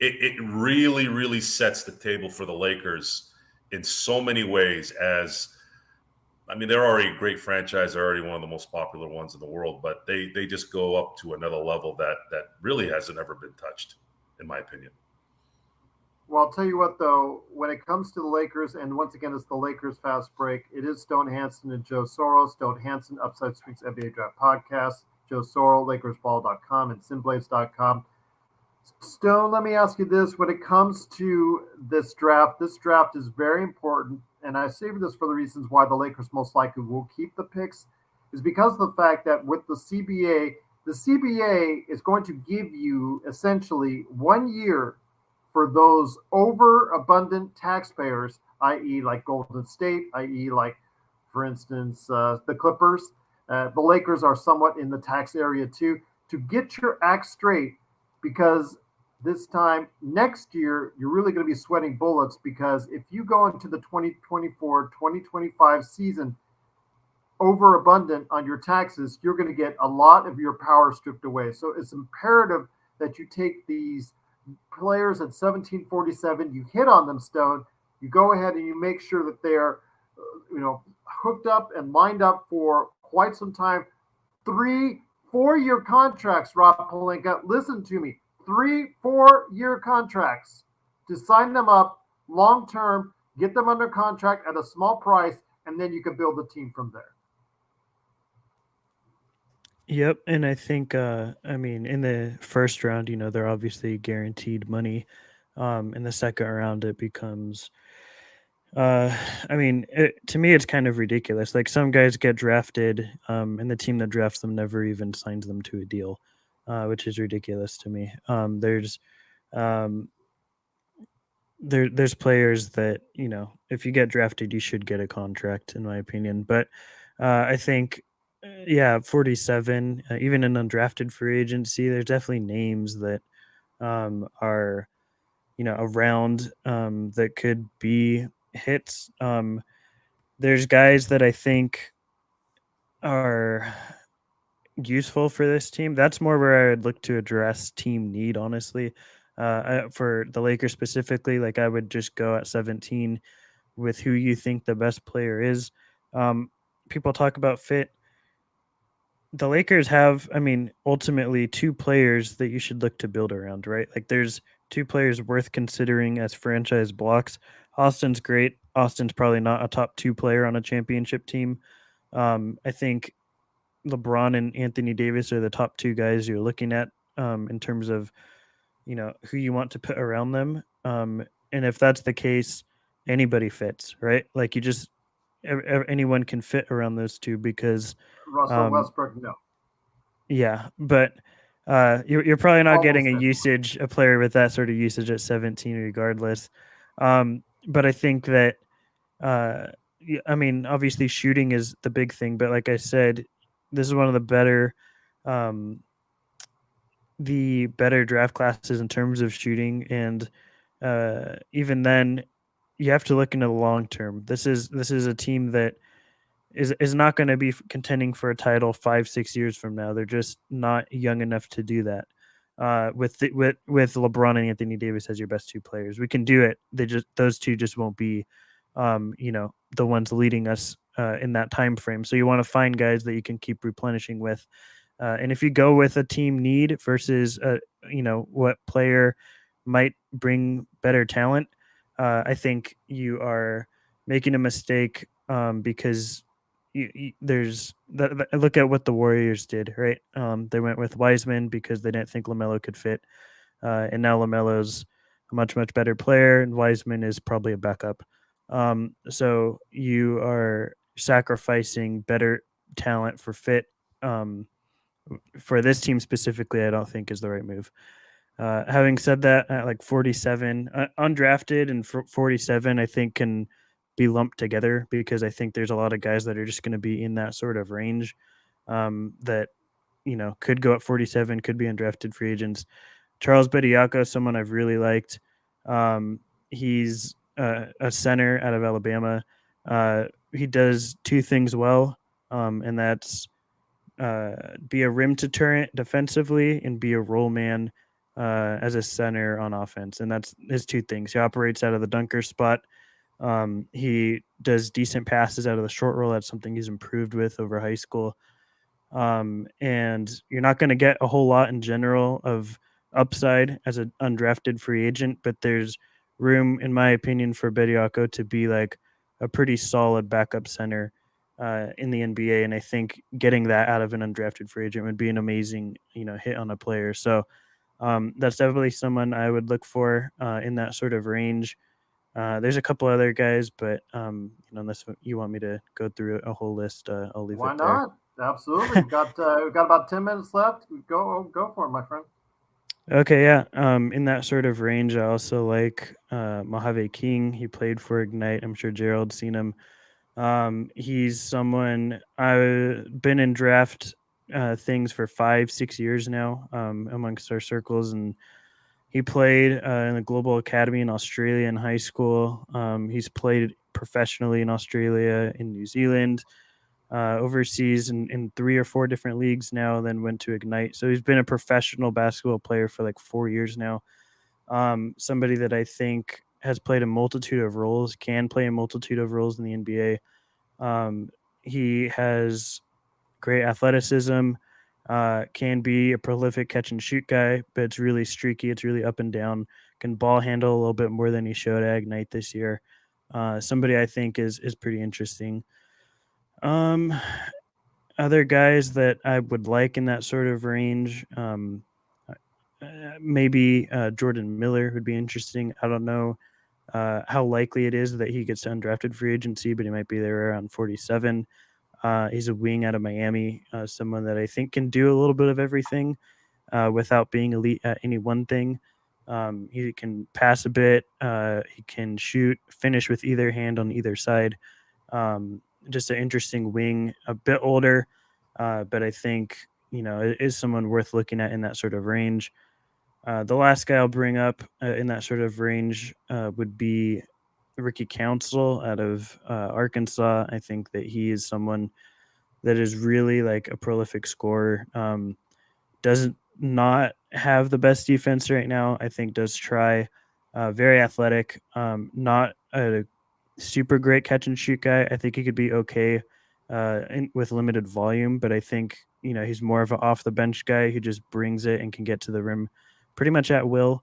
it really, really sets the table for the Lakers in so many ways. They're already a great franchise. They're already one of the most popular ones in the world, but they just go up to another level that really hasn't ever been touched, in my opinion. Well, I'll tell you what, though, when it comes to the Lakers, and once again, it's the Lakers Fast Break, it is Stone Hansen and Joe Soro. Stone Hansen, Upside Swings NBA Draft Podcast. Joe Soro, LakersBall.com and SimBlades.com. Stone, let me ask you this. When it comes to this draft is very important, and I saved this for the reasons why the Lakers most likely will keep the picks, is because of the fact that with the CBA is going to give you essentially 1 year for those overabundant taxpayers, i.e. like Golden State, i.e. like For instance, the Clippers. The Lakers are somewhat in the tax area too. To get your act straight, because this time next year, you're really going to be sweating bullets because if you go into the 2024-2025 season overabundant on your taxes, you're going to get a lot of your power stripped away. So it's imperative that you take these players at 1747, you hit on them, Stone. You go ahead and you make sure that they're, hooked up and lined up for quite some time. 3-4 year contracts, Rob Pelinka. Listen to me. 3-4 year contracts to sign them up long term, get them under contract at a small price, and then you can build a team from there. Yep, and I think in the first round, they're obviously guaranteed money. In the second round, it becomes to me, it's kind of ridiculous. Like some guys get drafted, and the team that drafts them never even signs them to a deal, which is ridiculous to me. Um, there's players that if you get drafted, you should get a contract, in my opinion. But I think, 47, even an undrafted free agency, there's definitely names that are around that could be hits. There's guys that I think are useful for this team. That's more where I would look to address team need, honestly. For the Lakers specifically, like I would just go at 17 with who you think the best player is. People talk about fit. The Lakers have, ultimately two players that you should look to build around, right? Like there's two players worth considering as franchise blocks. Austin's great. Austin's probably not a top two player on a championship team. I think LeBron and Anthony Davis are the top two guys you're looking at in terms of, who you want to put around them. And if that's the case, anybody fits, right? Like anyone can fit around those two because Russell Westbrook, no. yeah, but you're probably not getting Almost a player with that sort of usage at 17 regardless. But I think that, obviously shooting is the big thing, but like I said, this is one of the better draft classes in terms of shooting. And even then, you have to look into the long term. This is a team that is not going to be contending for a title 5-6 years from now. They're just not young enough to do that. With LeBron and Anthony Davis as your best two players, we can do it. Those two just won't be, the ones leading us in that time frame. So you want to find guys that you can keep replenishing with. And if you go with a team need versus what player might bring better talent, I think you are making a mistake because there's look at what the Warriors did, right? They went with Wiseman because they didn't think LaMelo could fit, and now LaMelo's a much better player, and Wiseman is probably a backup. So you are sacrificing better talent for fit. For this team specifically, I don't think is the right move. Having said that, at like 47, undrafted and 47, I think can be lumped together because I think there's a lot of guys that are just going to be in that sort of range that could go at 47, could be undrafted free agents. Charles Bediako, someone I've really liked. He's a center out of Alabama. He does two things well, and that's be a rim deterrent defensively and be a roll man as a center on offense. And that's his two things. He operates out of the dunker spot. He does decent passes out of the short roll. That's something he's improved with over high school. And you're not going to get a whole lot in general of upside as an undrafted free agent, but there's room, in my opinion, for Bediako to be like a pretty solid backup center in the NBA. And I think getting that out of an undrafted free agent would be an amazing, hit on a player. So that's definitely someone I would look for in that sort of range. There's a couple other guys, but unless you want me to go through a whole list, I'll leave Why it there. not? Absolutely. We've got about 10 minutes left. Go for it, my friend. Okay, yeah. In that sort of range, I also like Mojave King. He played for Ignite. I'm sure Gerald's seen him. He's someone I've been in draft things for 5-6 years now, amongst our circles, and he played in the Global Academy in Australia in high school. He's played professionally in Australia, in New Zealand, overseas in 3 or 4 different leagues now, then went to Ignite. So he's been a professional basketball player for like 4 years now. Somebody that I think has played a multitude of roles, can play a multitude of roles in the NBA. He has great athleticism, can be a prolific catch and shoot guy, but it's really streaky. It's really up and down. Can ball handle a little bit more than he showed at Ignite this year. Somebody I think is pretty interesting. Other guys that I would like in that sort of range, maybe Jordan Miller would be interesting. I don't know how likely it is that he gets to undrafted free agency, but he might be there around 47. He's a wing out of Miami, someone that I think can do a little bit of everything without being elite at any one thing. He can pass a bit. He can shoot, finish with either hand on either side. Just an interesting wing, a bit older, but I think is someone worth looking at in that sort of range. The last guy I'll bring up in that sort of range would be Ricky Council out of Arkansas. I think that he is someone that is really like a prolific scorer. Doesn't not have the best defense right now. I think does try. Very athletic. Not a super great catch and shoot guy. I think he could be okay with limited volume, but I think he's more of an off the bench guy who just brings it and can get to the rim pretty much at will.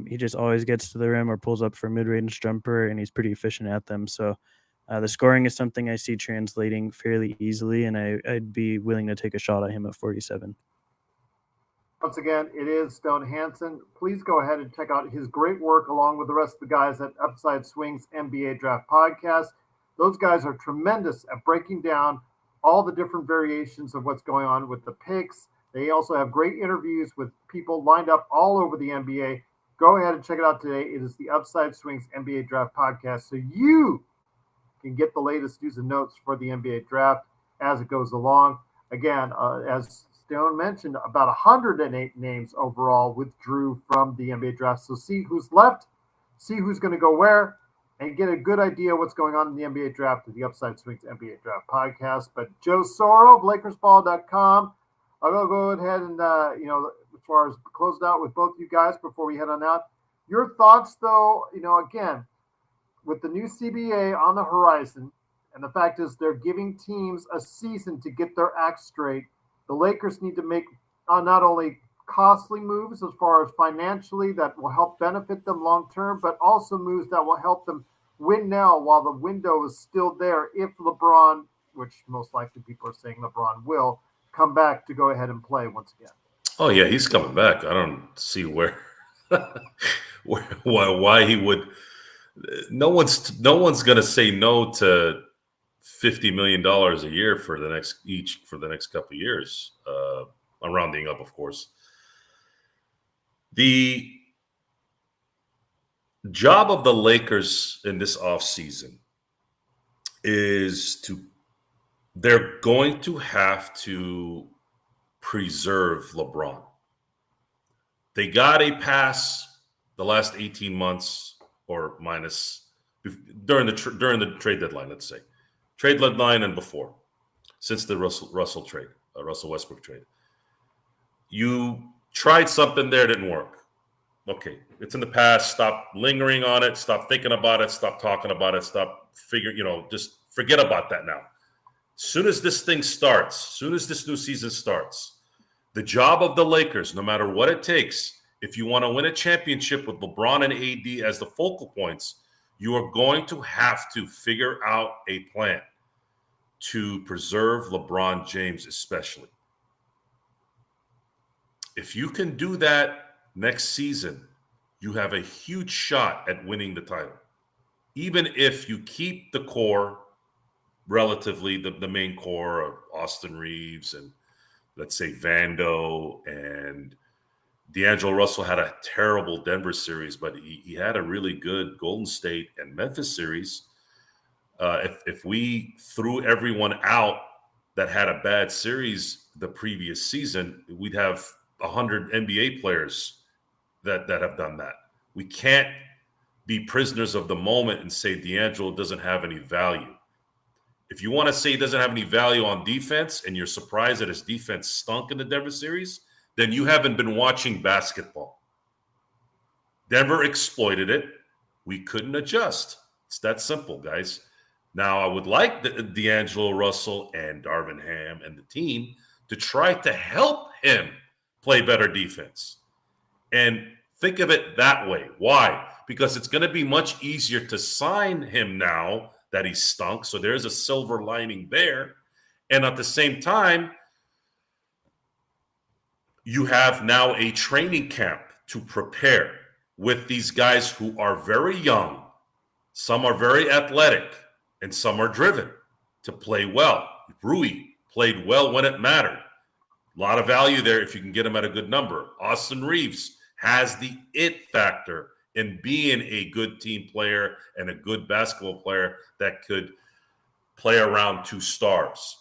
He just always gets to the rim or pulls up for a mid-range jumper, and he's pretty efficient at them. So the scoring is something I see translating fairly easily, and I'd be willing to take a shot at him at 47. Once again, it is Stone Hansen. Please go ahead and check out his great work along with the rest of the guys at Upside Swings NBA Draft Podcast. Those guys are tremendous at breaking down all the different variations of what's going on with the picks. They also have great interviews with people lined up all over the NBA. Go ahead and check it out today. It is the Upside Swings NBA Draft Podcast. So you can get the latest news and notes for the NBA Draft as it goes along. Again, as Stone mentioned, about 108 names overall withdrew from the NBA Draft. So see who's left, see who's going to go where, and get a good idea what's going on in the NBA Draft with the Upside Swings NBA Draft Podcast. But Joe Soro of LakersBall.com, I'll go ahead and, as far as closed out with both you guys before we head on out. Your thoughts, though, again, with the new CBA on the horizon, and the fact is they're giving teams a season to get their act straight, the Lakers need to make not only costly moves as far as financially that will help benefit them long term, but also moves that will help them win now while the window is still there if LeBron, which most likely people are saying LeBron will, come back to go ahead and play once again. Oh yeah, he's coming back. I don't see why he would. No one's gonna say no to $50 million a year for the next couple of years. I'm rounding up, of course. The job of the Lakers in this offseason is they're going to have to preserve LeBron. They got a pass the last 18 months or minus during the trade deadline, let's say. Trade deadline and before, since the Russell Westbrook trade. You tried something there, didn't work. Okay, it's in the past. Stop lingering on it. Stop thinking about it. Stop talking about it. Stop just forget about that now. Soon as this thing starts, soon as this new season starts, the job of the Lakers, no matter what it takes, if you want to win a championship with LeBron and AD as the focal points, you are going to have to figure out a plan to preserve LeBron James, especially. If you can do that next season, you have a huge shot at winning the title. Even if you keep the core, relatively the main core of Austin Reeves and let's say Vando and D'Angelo Russell had a terrible Denver series, but he had a really good Golden State and Memphis series. If we threw everyone out that had a bad series the previous season, we'd have 100 NBA players that have done that. We can't be prisoners of the moment and say D'Angelo doesn't have any value. If you want to say he doesn't have any value on defense and you're surprised that his defense stunk in the Denver series, then you haven't been watching basketball. Denver exploited it. We couldn't adjust. It's that simple, guys. Now, I would like D'Angelo Russell and Darvin Ham and the team to try to help him play better defense. And think of it that way. Why? Because it's going to be much easier to sign him now that he stunk. So there's a silver lining there. And at the same time, you have now a training camp to prepare with these guys who are very young. Some are very athletic and some are driven to play well. Rui played well when it mattered. A lot of value there if you can get him at a good number. Austin Reeves has the it factor in being a good team player and a good basketball player that could play around 2 stars.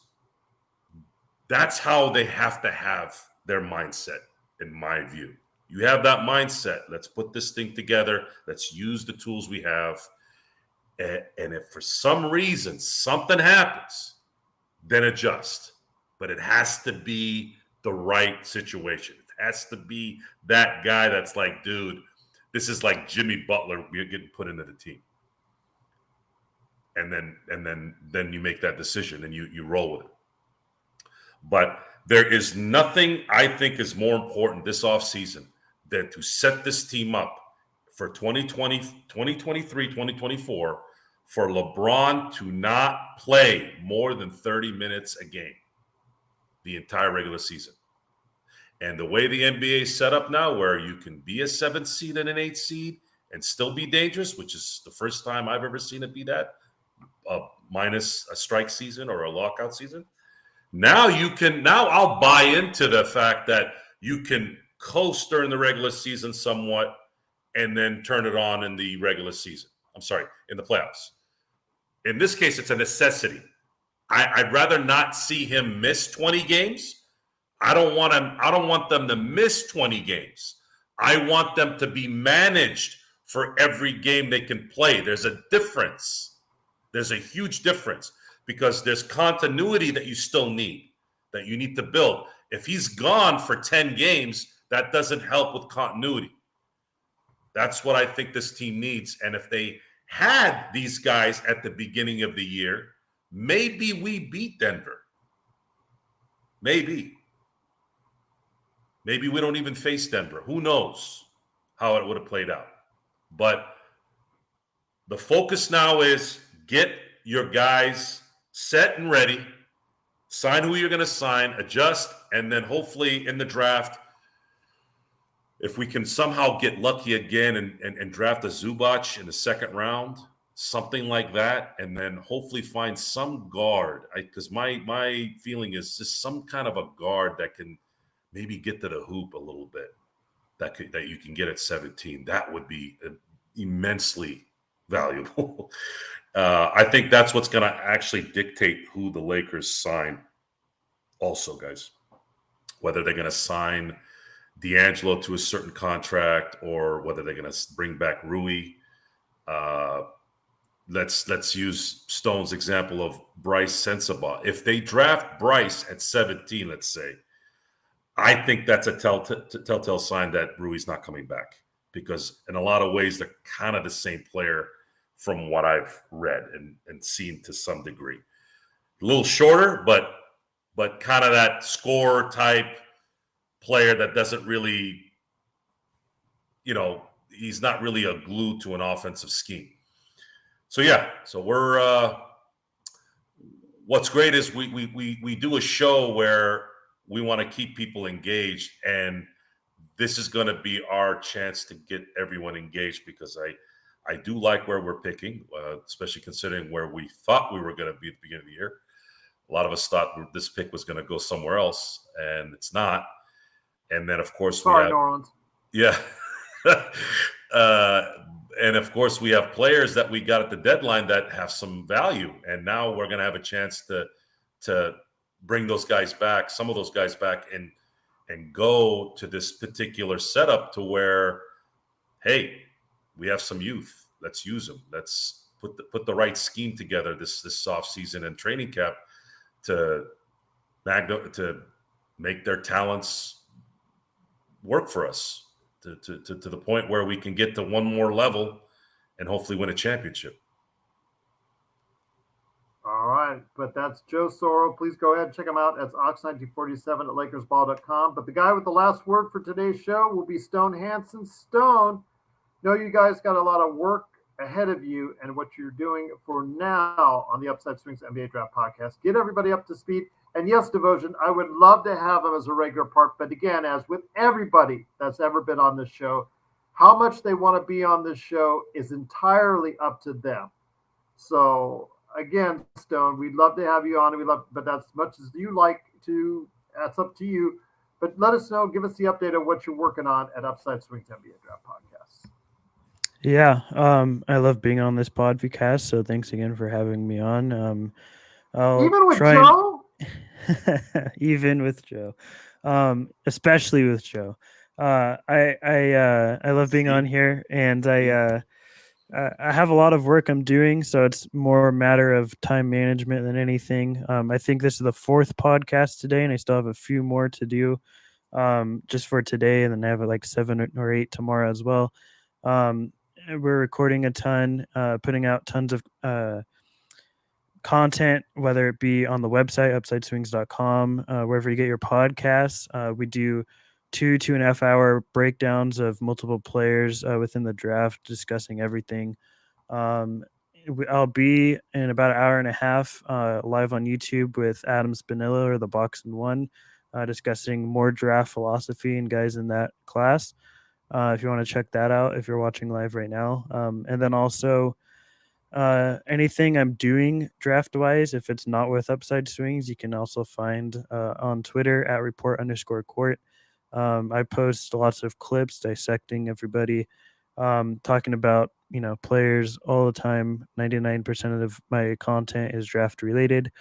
That's how they have to have their mindset, in my view. You have that mindset. Let's put this thing together. Let's use the tools we have. And if for some reason something happens, then adjust. But it has to be the right situation. It has to be that guy that's like, dude, this is like Jimmy Butler getting put into the team. And then you make that decision and you roll with it. But there is nothing I think is more important this offseason than to set this team up for 2020, 2023, 2024 for LeBron to not play more than 30 minutes a game the entire regular season. And the way the NBA is set up now, where you can be a 7th seed and an 8th seed and still be dangerous, which is the first time I've ever seen it be that, minus a strike season or a lockout season. Now I'll buy into the fact that you can coast during the regular season somewhat and then turn it on in the regular season. In the playoffs. In this case, it's a necessity. I'd rather not see him miss 20 games. I don't want them to miss 20 games. I want them to be managed for every game they can play. There's a difference. There's a huge difference because there's continuity that you still need, that you need to build. If he's gone for 10 games, that doesn't help with continuity. That's what I think this team needs. And if they had these guys at the beginning of the year, maybe we beat Denver. Maybe we don't even face Denver. Who knows how it would have played out. But the focus now is get your guys set and ready, sign who you're going to sign, adjust, and then hopefully in the draft, if we can somehow get lucky again and draft a Zubac in the 2nd round, something like that, and then hopefully find some guard. Because my feeling is just some kind of a guard that can maybe get to the hoop a little bit, that you can get at 17. That would be immensely valuable. I think that's what's going to actually dictate who the Lakers sign also, guys. Whether they're going to sign D'Angelo to a certain contract or whether they're going to bring back Rui. Let's use Stone's example of Bryce Sensabaugh. If they draft Bryce at 17, let's say, I think that's a telltale sign that Rui's not coming back because in a lot of ways they're kind of the same player from what I've read and seen to some degree. A little shorter, but kind of that scorer type player that doesn't really, he's not really a glue to an offensive scheme. So we're what's great is we do a show where we want to keep people engaged, and this is going to be our chance to get everyone engaged because I do like where we're picking, especially considering where we thought we were going to be at the beginning of the year. A lot of us thought this pick was going to go somewhere else, and it's not. And then, of course, Sorry, New Orleans. Yeah. and of course, we have players that we got at the deadline that have some value, and now we're going to have a chance to bring those guys back, some of those guys back, and go to this particular setup to where, hey, we have some youth. Let's use them. Let's put the right scheme together this off season and training camp to make their talents work for us to the point where we can get to one more level and hopefully win a championship. All right, but that's Joe Soro. Please go ahead and check him out. That's Ox1947 at LakersBall.com. But the guy with the last word for today's show will be Stone Hansen. Stone, know you guys got a lot of work ahead of you and what you're doing for now on the Upside Swings NBA Draft Podcast. Get everybody up to speed. And yes, Devotion, I would love to have him as a regular part. But again, as with everybody that's ever been on this show, how much they want to be on this show is entirely up to them. So again, Stone, we'd love to have you on. But as much as you like to, that's up to you. But let us know, give us the update on what you're working on at Upside Swings NBA Draft Podcast. Yeah, I love being on this podcast, so thanks again for having me on. Even with Joe? Even with Joe, especially with Joe. I love being on here, and I have a lot of work I'm doing, so it's more a matter of time management than anything. I think this is the 4th podcast today, and I still have a few more to do just for today, and then I have like 7 or 8 tomorrow as well. We're recording a ton, putting out tons of content, whether it be on the website, upsideswings.com, wherever you get your podcasts. We do 2.5 hour breakdowns of multiple players within the draft, discussing everything. I'll be in about an hour and a half live on YouTube with Adam Spinella, or the Box and One, discussing more draft philosophy and guys in that class. If you want to check that out, if you're watching live right now. And then also anything I'm doing draft wise, if it's not with Upside Swings, you can also find on Twitter at report_court. I post lots of clips dissecting everybody, talking about, players all the time. 99% of my content is draft related.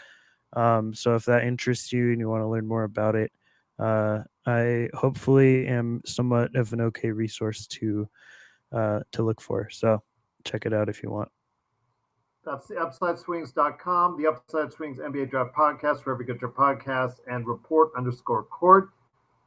So if that interests you and you want to learn more about it, I hopefully am somewhat of an okay resource to look for. So check it out if you want. That's the UpsideSwings.com, the Upside Swings NBA Draft Podcast, wherever you get your podcasts, and report_court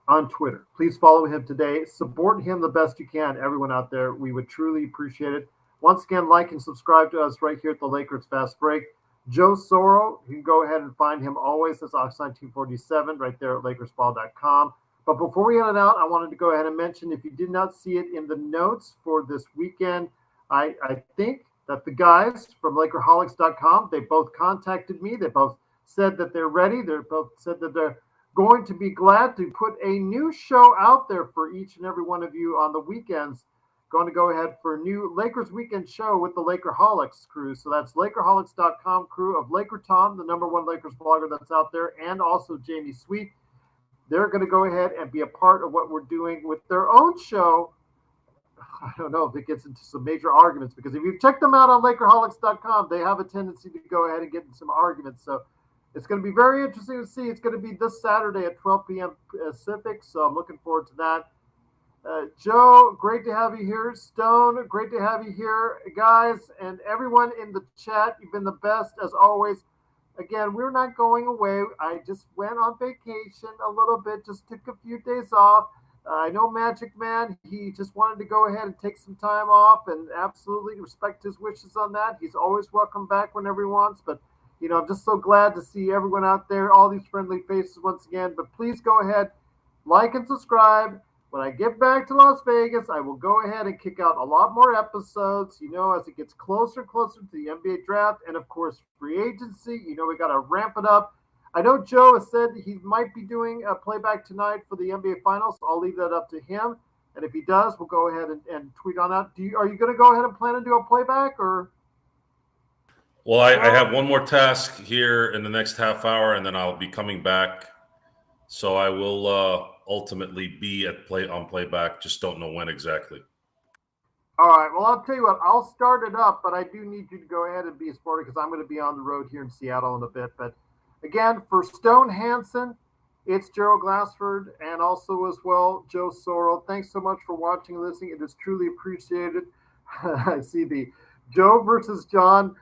on Twitter. Please follow him today. Support him the best you can, everyone out there. We would truly appreciate it. Once again, like and subscribe to us right here at the Lakers Fast Break. Joe Soro, you can go ahead and find him always. That's Ox1947 right there at LakersBall.com. But before we end it out, I wanted to go ahead and mention, if you did not see it in the notes for this weekend, I think that the guys from Lakerholics.com, they both contacted me. They both said that they're ready. They both said that they're going to be glad to put a new show out there for each and every one of you on the weekends. Going to go ahead for a new Lakers weekend show with the Lakerholics crew. So that's Lakerholics.com crew of Laker Tom, the #1 Lakers blogger that's out there, and also Jamie Sweet. They're going to go ahead and be a part of what we're doing with their own show. I don't know if it gets into some major arguments, because if you check them out on Lakerholics.com, they have a tendency to go ahead and get into some arguments. So it's going to be very interesting to see. It's going to be this Saturday at 12 p.m. Pacific. So I'm looking forward to that. Joe, great to have you here. Stone, great to have you here. Guys, and everyone in the chat, you've been the best as always. Again, we're not going away. I just went on vacation a little bit, just took a few days off. I know Magic Man, he just wanted to go ahead and take some time off, and absolutely respect his wishes on that. He's always welcome back whenever he wants. But, I'm just so glad to see everyone out there, all these friendly faces once again. But please go ahead, like and subscribe. When I get back to Las Vegas, I will go ahead and kick out a lot more episodes, as it gets closer and closer to the NBA draft. And, of course, free agency. We got to ramp it up. I know Joe has said he might be doing a playback tonight for the NBA Finals. I'll leave that up to him. And if he does, we'll go ahead and tweet on that. Are you going to go ahead and plan to do a playback? Or? Well, I have one more task here in the next half hour, and then I'll be coming back. So I will ultimately be on playback. Just don't know when exactly. All right. Well, I'll tell you what. I'll start it up, but I do need you to go ahead and be a sporty because I'm going to be on the road here in Seattle in a bit. But again, for Stone Hansen, it's Gerald Glassford and also as well Joe Soro. Thanks so much for watching and listening. It is truly appreciated. I see the Joe versus John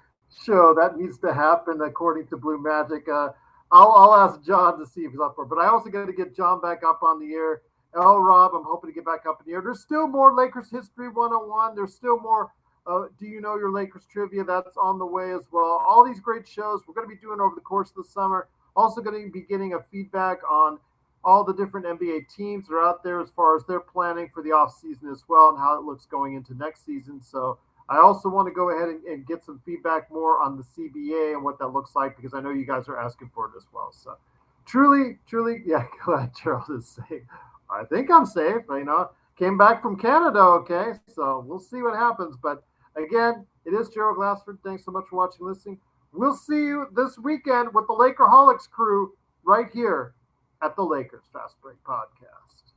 show that needs to happen according to Blue Magic. I'll ask John to see if he's up for it. But I also got to get John back up on the air. Rob, I'm hoping to get back up in the air. There's still more Lakers History 101. There's still more Do You Know Your Lakers Trivia that's on the way as well. All these great shows we're going to be doing over the course of the summer. Also going to be getting a feedback on all the different NBA teams that are out there as far as their planning for the offseason as well and how it looks going into next season. So I also want to go ahead and get some feedback more on the CBA and what that looks like because I know you guys are asking for it as well. So truly, yeah, go ahead, Gerald is saying. I think I'm safe. Came back from Canada, okay? So we'll see what happens. But again, it is Gerald Glassford. Thanks so much for watching and listening. We'll see you this weekend with the Lakerholics crew right here at the Lakers Fast Break Podcast.